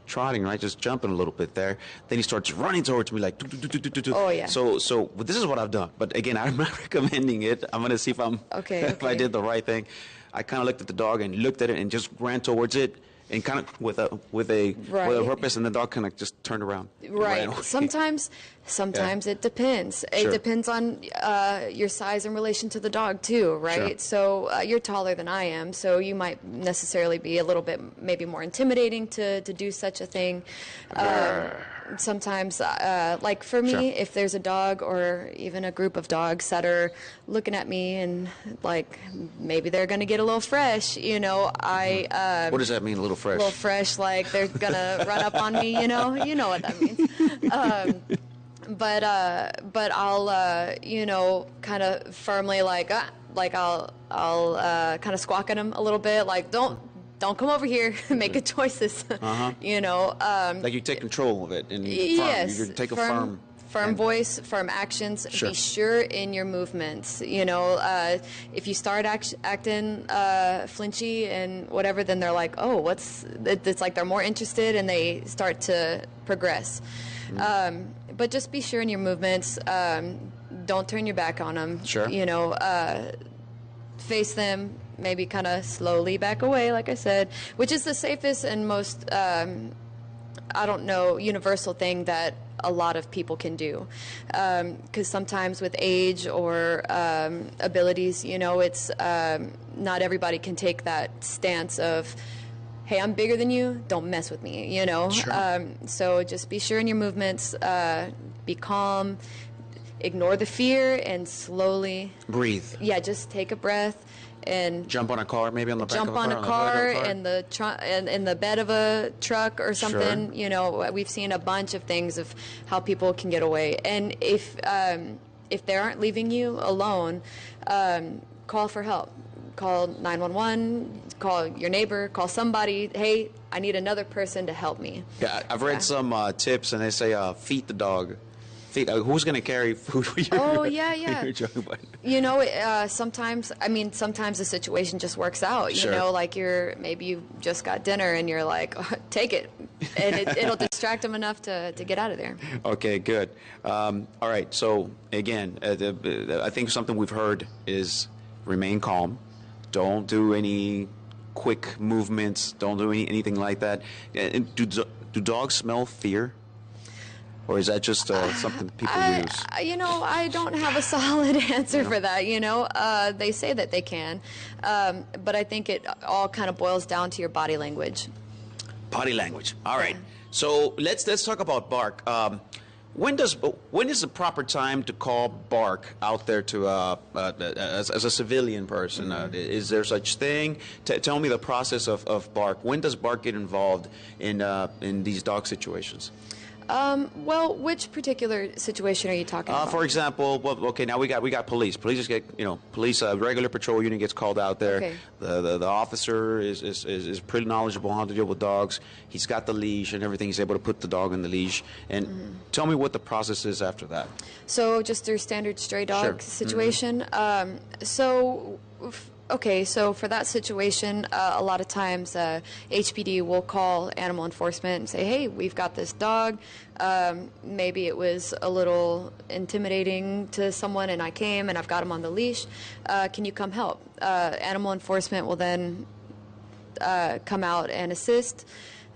Speaker 1: trotting, right, just jumping a little bit there, then he starts running towards me like.
Speaker 18: Oh, yeah.
Speaker 1: So this is what I've done, but again, I'm not recommending it. I'm gonna see if I'm if I did the right thing. I kind of looked at the dog and looked at it and just ran towards it, and kind of with a
Speaker 18: Right.
Speaker 1: purpose, and the dog kind of just turned around. and ran
Speaker 18: Right.
Speaker 1: away.
Speaker 18: Sometimes it depends. It
Speaker 1: Sure.
Speaker 18: depends on your size in relation to the dog too, right?
Speaker 1: Sure.
Speaker 18: So you're taller than I am, so you might necessarily be a little bit maybe more intimidating to do such a thing. Sometimes, like for me,
Speaker 1: Sure.
Speaker 18: if there's a dog or even a group of dogs that are looking at me and like maybe they're going to get a little fresh, you know,
Speaker 1: What does that mean, a little fresh?
Speaker 18: a little fresh, like they're gonna run up on me, you know what that means. But I'll you know, kind of firmly like I'll kind of squawk at him a little bit, like don't come over here, making choices, you know.
Speaker 1: Like you take control of it and
Speaker 18: Yes,
Speaker 1: you take a firm
Speaker 18: voice, firm actions.
Speaker 1: Sure.
Speaker 18: Be sure in your movements. You know, if you start acting flinchy and whatever, then they're like, oh, it's like they're more interested and they start to progress. But just be sure in your movements. Don't turn your back on them.
Speaker 1: Sure.
Speaker 18: You know, face them. Maybe kind of slowly back away, like I said, which is the safest and most, universal thing that a lot of people can do. Because sometimes with age or abilities, you know, it's not everybody can take that stance of, hey, I'm bigger than you, don't mess with me, you know?
Speaker 1: Sure.
Speaker 18: So just be sure in your movements, be calm, ignore the fear, and slowly
Speaker 1: breathe.
Speaker 18: Yeah, just take a breath. And
Speaker 1: Jump on a car, maybe on the back
Speaker 18: jump
Speaker 1: of a car,
Speaker 18: on a
Speaker 1: the hood
Speaker 18: car,
Speaker 1: of a car.
Speaker 18: in the in the bed of a truck or something.
Speaker 1: Sure.
Speaker 18: You know, we've seen a bunch of things of how people can get away. And if they aren't leaving you alone, call for help. Call 911. Call your neighbor. Call somebody. Hey, I need another person to help me.
Speaker 1: Yeah, I've read some tips, and they say feed the dog. Who's going to carry food for you?
Speaker 18: Oh, yeah, yeah.
Speaker 1: You're joking, but
Speaker 18: You know, sometimes the situation just works out.
Speaker 1: Sure.
Speaker 18: You know, like maybe you just got dinner and you're like, oh, take it. And it'll distract them enough to get out of there.
Speaker 1: Okay, good. All right, so again, I think something we've heard is remain calm. Don't do any quick movements. Don't do anything like that. Do dogs smell fear? Or is that just something people use?
Speaker 18: You know, I don't have a solid answer for that. You know, they say that they can, but I think it all kind of boils down to your body language.
Speaker 1: Body language. All right. So let's talk about bark. When is the proper time to call bark out there to as a civilian person? Is there such thing? Tell me the process of bark. When does bark get involved in these dog situations?
Speaker 18: Well, which particular situation are you talking about?
Speaker 1: For example, now we got police. Police just get, regular patrol unit gets called out there.
Speaker 18: Okay.
Speaker 1: The officer is pretty knowledgeable on how to deal with dogs. He's got the leash and everything. He's able to put the dog in the leash. And tell me what the process is after that.
Speaker 18: So just your standard stray dog situation. Okay, so for that situation, a lot of times HPD will call animal enforcement and say, hey, we've got this dog. Maybe it was a little intimidating to someone and I came and I've got him on the leash. Can you come help? Animal enforcement will then come out and assist.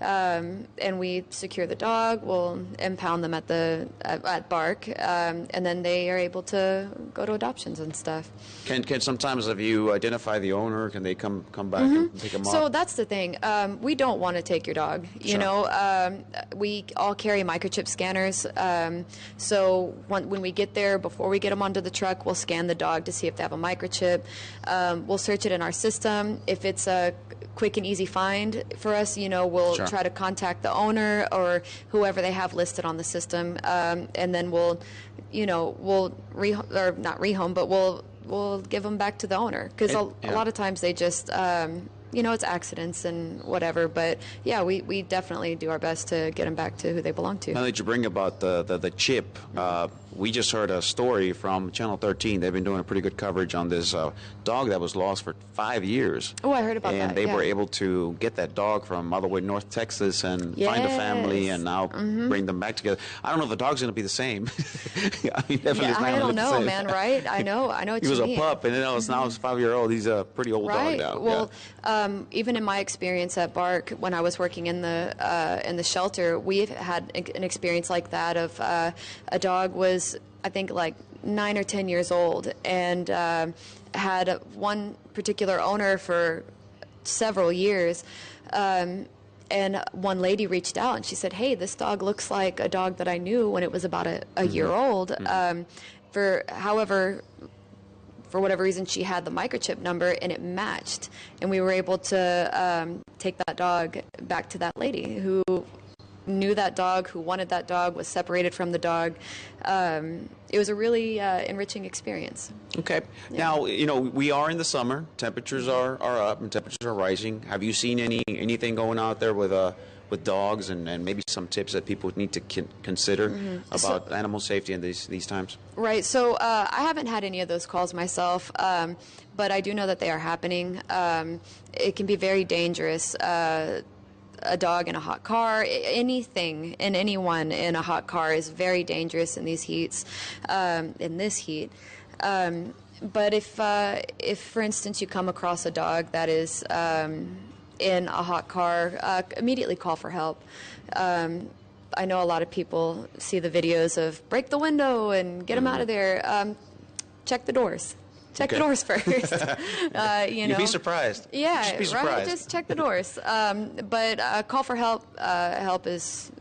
Speaker 18: and we secure the dog. We'll impound them at Bark, and then they are able to go to adoptions and stuff.
Speaker 1: Can sometimes, if you identify the owner, can they come back and pick them up?
Speaker 18: So that's the thing. We don't want to take your dog. You know, we all carry microchip scanners. So when we get there, before we get them onto the truck, we'll scan the dog to see if they have a microchip. We'll search it in our system. If it's a quick and easy find for us, you know, we'll try to contact the owner or whoever they have listed on the system, and then we'll not rehome, but we'll give them back to the owner, because a lot of times they just it's accidents and whatever. But yeah, we definitely do our best to get them back to who they belong to.
Speaker 1: Now that you bring about the chip, we just heard a story from Channel 13. They've been doing a pretty good coverage on this dog that was lost for 5 years.
Speaker 18: Oh, I heard about that.
Speaker 1: And they were able to get that dog from all the way North Texas and find a family and now bring them back together. I don't know if the dog's going to be the same. I mean, definitely it's not
Speaker 18: I don't know,
Speaker 1: the
Speaker 18: man. Right? I know what you mean.
Speaker 1: He was a pup, and now it's 5-year-old. He's a pretty old dog now.
Speaker 18: Well, even in my experience at Bark, when I was working in the shelter, we've had an experience like that of a dog was, I think, like 9 or 10 years old, and had one particular owner for several years. And one lady reached out and she said, "Hey, this dog looks like a dog that I knew when it was about a year old." For whatever reason, she had the microchip number and it matched, and we were able to take that dog back to that lady who knew that dog, who wanted that dog, was separated from the dog. It was a really enriching experience.
Speaker 1: Okay. Yeah. Now, we are in the summer. Temperatures are up and temperatures are rising. Have you seen anything going out there with dogs and maybe some tips that people need to consider about animal safety in these times?
Speaker 18: Right. So I haven't had any of those calls myself, but I do know that they are happening. It can be very dangerous. A dog in a hot car, anything and anyone in a hot car is very dangerous in these heats, in this heat. But if, for instance, you come across a dog that is in a hot car, immediately call for help. I know a lot of people see the videos of break the window and get them out of there. Check the doors. Check the doors first.
Speaker 1: You'd be surprised.
Speaker 18: Yeah,
Speaker 1: just be surprised.
Speaker 18: Right. Just check the doors. But call for help. Help is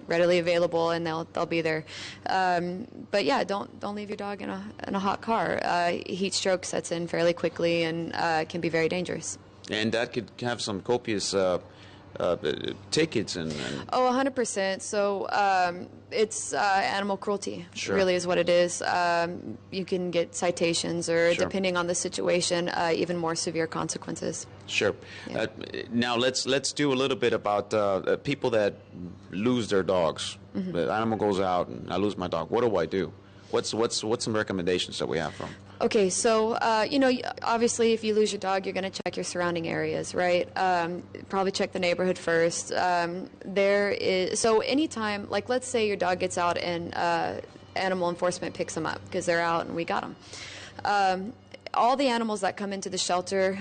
Speaker 18: readily available, and they'll be there. But yeah, don't leave your dog in a hot car. Heat stroke sets in fairly quickly and can be very dangerous.
Speaker 1: And that could have some copious tickets and
Speaker 18: 100%. So it's animal cruelty. Really is what it is. You can get citations, or depending on the situation, even more severe consequences.
Speaker 1: Sure. Yeah. Now let's do a little bit about people that lose their dogs. The animal goes out and I lose my dog. What do I do? What's some recommendations that we have from?
Speaker 18: Okay, so, obviously if you lose your dog, you're going to check your surrounding areas, right? Probably check the neighborhood first. So anytime, like let's say your dog gets out and animal enforcement picks them up because they're out and we got them. All the animals that come into the shelter,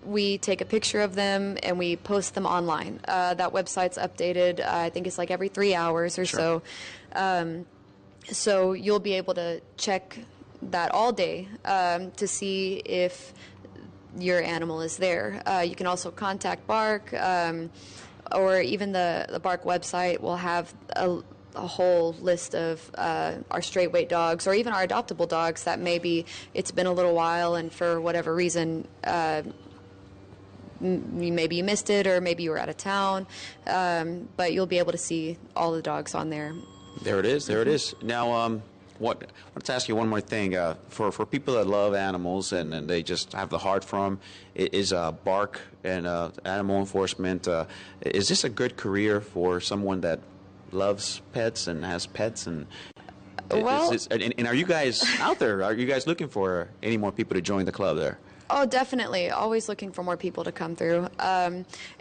Speaker 18: we take a picture of them and we post them online. That website's updated, I think it's like every 3 hours or so. So you'll be able to check that all day to see if your animal is there. You can also contact Bark, or even the Bark website will have a whole list of our straight weight dogs, or even our adoptable dogs that maybe it's been a little while and for whatever reason maybe you missed it, or maybe you were out of town, but you'll be able to see all the dogs on there.
Speaker 1: There it is. There it is. Now, I want to ask you one more thing. For people that love animals and they just have the heart for them, is Bark and animal enforcement, is this a good career for someone that loves pets and has pets? And and are you guys out there? Are you guys looking for any more people to join the club there?
Speaker 18: Oh, definitely. Always looking for more people to come through.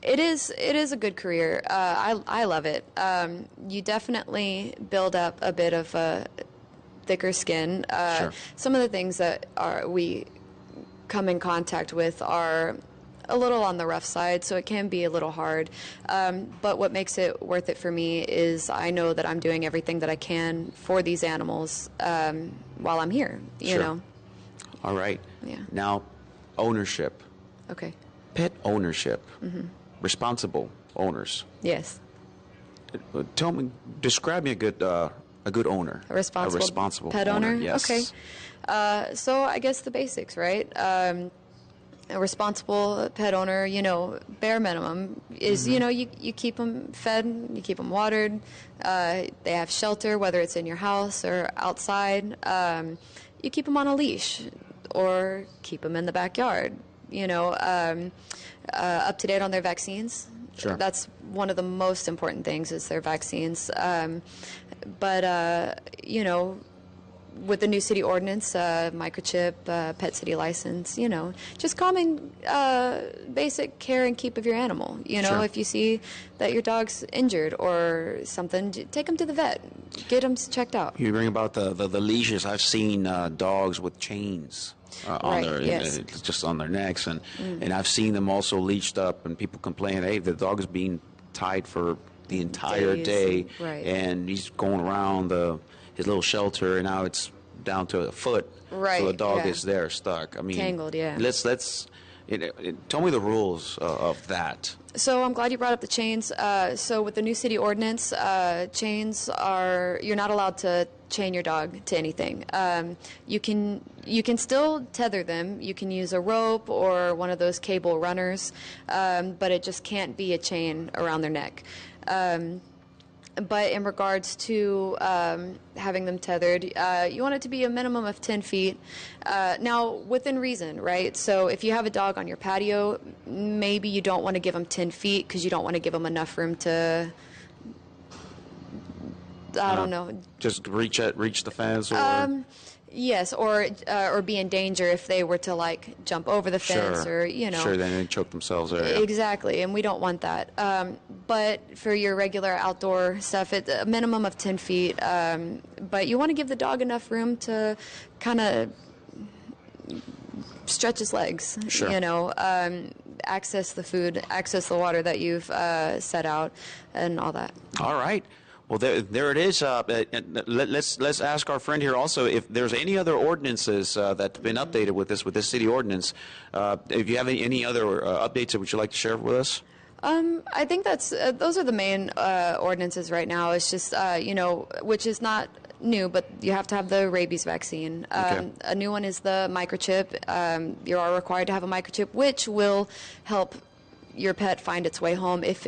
Speaker 18: It is a good career. I love it. You definitely build up a bit of a thicker skin. Some of the things that we come in contact with are a little on the rough side, so it can be a little hard. But what makes it worth it for me is I know that I'm doing everything that I can for these animals while I'm here, you know.
Speaker 1: All right.
Speaker 18: Yeah.
Speaker 1: Now, ownership.
Speaker 18: Okay.
Speaker 1: Pet ownership. Responsible owners.
Speaker 18: Yes.
Speaker 1: Tell me, describe me a good owner.
Speaker 18: A responsible pet owner?
Speaker 1: Yes.
Speaker 18: Okay. So I guess the basics, right? A responsible pet owner, you know, bare minimum is, you know, you keep them fed, you keep them watered, they have shelter, whether it's in your house or outside. You keep them on a leash or keep them in the backyard, you know, up to date on their vaccines.
Speaker 1: Sure.
Speaker 18: That's one of the most important things is their vaccines. But you know, with the new city ordinance, microchip, pet city license, you know, just common basic care and keep of your animal. You know,
Speaker 1: Sure.
Speaker 18: if you see that your dog's injured or something, take them to the vet, get them checked out.
Speaker 1: You bring about the leashes. I've seen dogs with chains on
Speaker 18: Right,
Speaker 1: their
Speaker 18: yes.
Speaker 1: just on their necks, and I've seen them also leashed up, and people complain, hey, the dog is being tied for the entire
Speaker 18: Days,
Speaker 1: day,
Speaker 18: right.
Speaker 1: and he's going around his little shelter, and now it's down to a foot,
Speaker 18: Right,
Speaker 1: so the dog
Speaker 18: yeah.
Speaker 1: is there stuck. I mean,
Speaker 18: Tangled, yeah.
Speaker 1: Let's tell me the rules of that.
Speaker 18: So I'm glad you brought up the chains. So with the new city ordinance, chains you're not allowed to chain your dog to anything. You can still tether them. You can use a rope or one of those cable runners, but it just can't be a chain around their neck. But in regards to having them tethered, you want it to be a minimum of 10 feet. Now, within reason, right? So if you have a dog on your patio, maybe you don't want to give them 10 feet because you don't want to give them enough room to, I don't know.
Speaker 1: Just reach the fence, or
Speaker 18: Yes, or be in danger if they were to like jump over the fence,
Speaker 1: Sure.
Speaker 18: or you know.
Speaker 1: Sure, then they choke themselves there. Yeah.
Speaker 18: Exactly, and we don't want that. But for your regular outdoor stuff, it's a minimum of 10 feet. But you want to give the dog enough room to kind of stretch his legs.
Speaker 1: Sure.
Speaker 18: You know, access the food, access the water that you've set out, and all that.
Speaker 1: All right. Well, there it is. Let's ask our friend here also if there's any other ordinances that've been updated with this city ordinance. If you have any other updates that would you like to share with us?
Speaker 18: I think that's those are the main ordinances right now. It's just you know, which is not new, but you have to have the rabies vaccine.
Speaker 1: Okay.
Speaker 18: A new one is the microchip. You are required to have a microchip, which will help your pet find its way home if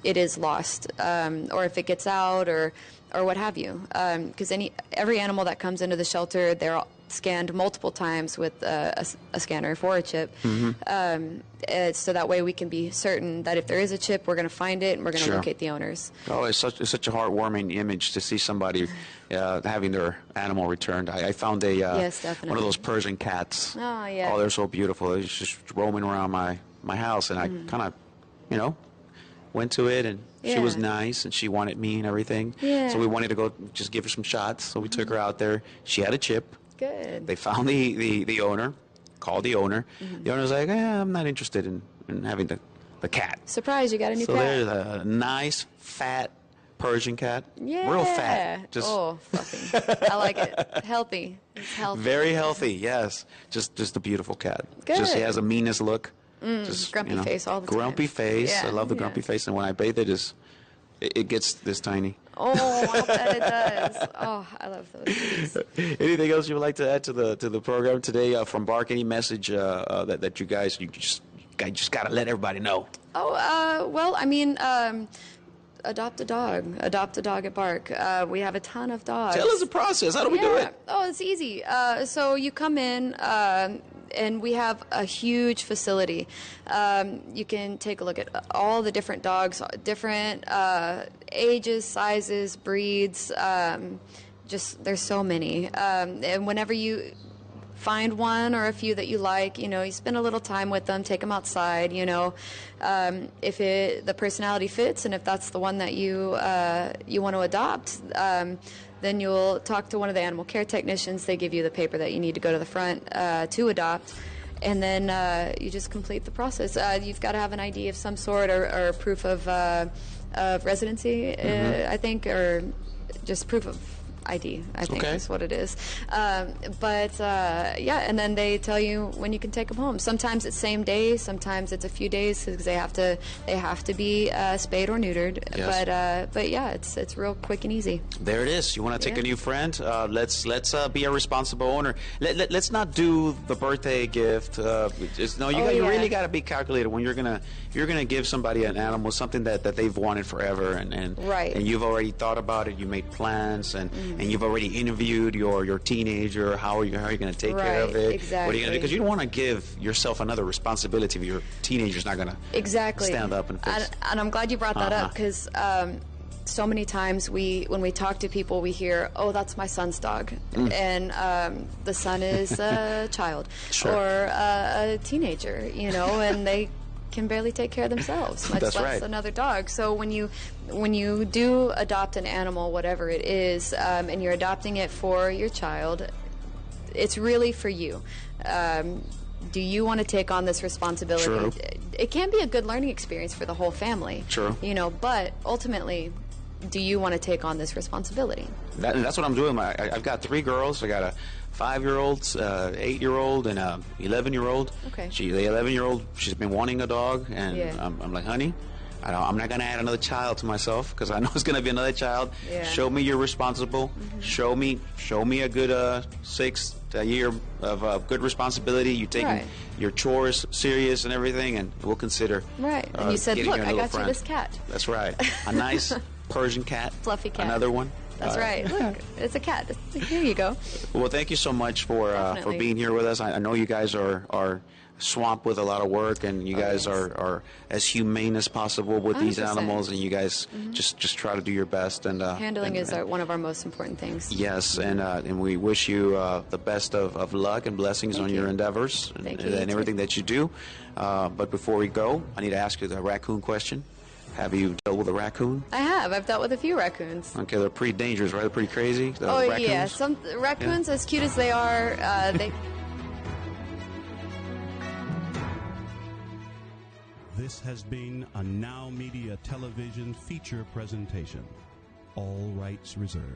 Speaker 18: it is lost, or if it gets out, or what have you. Because every animal that comes into the shelter, they're all scanned multiple times with a scanner for a chip. So that way we can be certain that if there is a chip, we're going to find it and we're going to
Speaker 1: Sure.
Speaker 18: locate the owners.
Speaker 1: Oh, it's such a heartwarming image to see somebody having their animal returned. I found
Speaker 18: Yes, definitely.
Speaker 1: one of those Persian cats.
Speaker 18: Oh, yeah.
Speaker 1: Oh, they're so beautiful. It's just roaming around my house, and I kind of, went to it, and she was
Speaker 18: Yeah.
Speaker 1: nice, and she wanted me and everything.
Speaker 18: Yeah.
Speaker 1: So we wanted to go just give her some shots. So we took her out there. She had a chip.
Speaker 18: Good.
Speaker 1: They found the owner, called the owner. The owner was like, I'm not interested in having the cat.
Speaker 18: Surprise, you got a new
Speaker 1: So
Speaker 18: pet.
Speaker 1: there's a nice, fat Persian cat.
Speaker 18: Yeah.
Speaker 1: Real fat. Just
Speaker 18: fluffy. I like it. Healthy. It's healthy.
Speaker 1: very healthy, yes. Just a beautiful cat.
Speaker 18: Good.
Speaker 1: Just he has a meanest look.
Speaker 18: Grumpy face all the time.
Speaker 1: Grumpy face.
Speaker 18: Yeah,
Speaker 1: I love the
Speaker 18: yeah.
Speaker 1: grumpy face, and when I bathe it, it gets this tiny.
Speaker 18: Oh, I bet it does. Oh, I love those things.
Speaker 1: Anything else you would like to add to the program today from Bark? Any message that you just got to let everybody know?
Speaker 18: Oh, well, I mean, adopt a dog. Adopt a dog at Bark. We have a ton of dogs.
Speaker 1: Tell us the process. How do we do it?
Speaker 18: Oh, it's easy. So you come in, and we have a huge facility. You can take a look at all the different dogs, different ages, sizes, breeds. There's so many. And whenever you find one or a few that you like, you spend a little time with them, take them outside, if the personality fits, and if that's the one that you want to adopt, then you'll talk to one of the animal care technicians. They give you the paper that you need to go to the front to adopt. and then you just complete the process. You've got to have an ID of some sort, or proof of residency, I think, or just proof of ID, I think is what it is. Yeah, and then they tell you when you can take them home. Sometimes it's same day, sometimes it's a few days because they have to be spayed or neutered.
Speaker 1: Yes.
Speaker 18: But yeah, it's real quick and easy.
Speaker 1: There it is. You want to take a new friend? Let's be a responsible owner. Let's not do the birthday gift. You really got to be calculated when you're gonna give somebody an animal, something that they've wanted forever, and you've already thought about it. You made plans and you've already interviewed your teenager. How are you going to take care of it?
Speaker 18: Exactly.
Speaker 1: What are you going to do? Because you don't want to give yourself another responsibility if your teenager's not going to stand up and fix.
Speaker 18: And I'm glad you brought that up, because so many times when we talk to people, we hear, "Oh, that's my son's dog," and the son is a child or a teenager, and they can barely take care of themselves, much less another dog. So when you do adopt an animal, whatever it is, and you're adopting it for your child, it's really for you. Do you want to take on this responsibility?
Speaker 1: True.
Speaker 18: It can be a good learning experience for the whole family.
Speaker 1: True.
Speaker 18: But ultimately, do you want to take on this responsibility?
Speaker 1: That's what I'm doing. I've got 3 girls. I got a 5-year-old, 8-year-old, and a 11-year-old.
Speaker 18: Okay.
Speaker 1: The 11-year-old, she's been wanting a dog, and I'm like, honey, I'm not going to add another child to myself because I know it's going to be another child.
Speaker 18: Yeah.
Speaker 1: Show me you're responsible. Show me a good 6 year of good responsibility. You taking your chores serious and everything, and we'll consider.
Speaker 18: Right. And you said, look, I got
Speaker 1: friend.
Speaker 18: you this cat.
Speaker 1: That's right. A nice Persian cat.
Speaker 18: Fluffy cat.
Speaker 1: Another one.
Speaker 18: That's right. Look, it's a cat. Here you go.
Speaker 1: Well, thank you so much for being here with us. I know you guys are swamped with a lot of work, and you guys are as humane as possible with 100%. These animals, and you guys just try to do your best. And
Speaker 18: handling is one of our most important things.
Speaker 1: Yes, and we wish you the best of luck and blessings on your endeavors and everything that you do. But before we go, I need to ask you the raccoon question. Have you dealt with a raccoon?
Speaker 18: I have. I've dealt with a few raccoons.
Speaker 1: Okay, they're pretty dangerous, right? They're pretty crazy.
Speaker 18: Raccoons? Yeah. Some raccoons, as cute as they are, they.
Speaker 19: This has been a NowMedia television feature presentation. All rights reserved.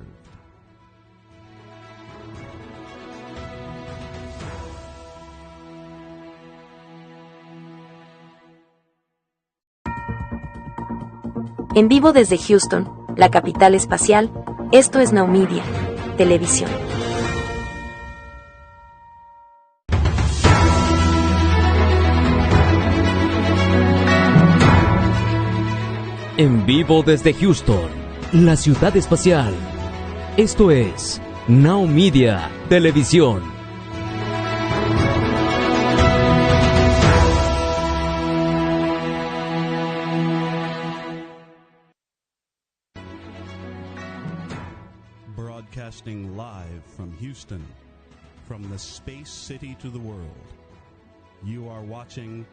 Speaker 20: En vivo desde Houston, la capital espacial, esto es NowMedia Televisión.
Speaker 21: En vivo desde Houston, la ciudad espacial, esto es NowMedia Televisión.
Speaker 19: Broadcasting live from Houston, from the space city to the world. You are watching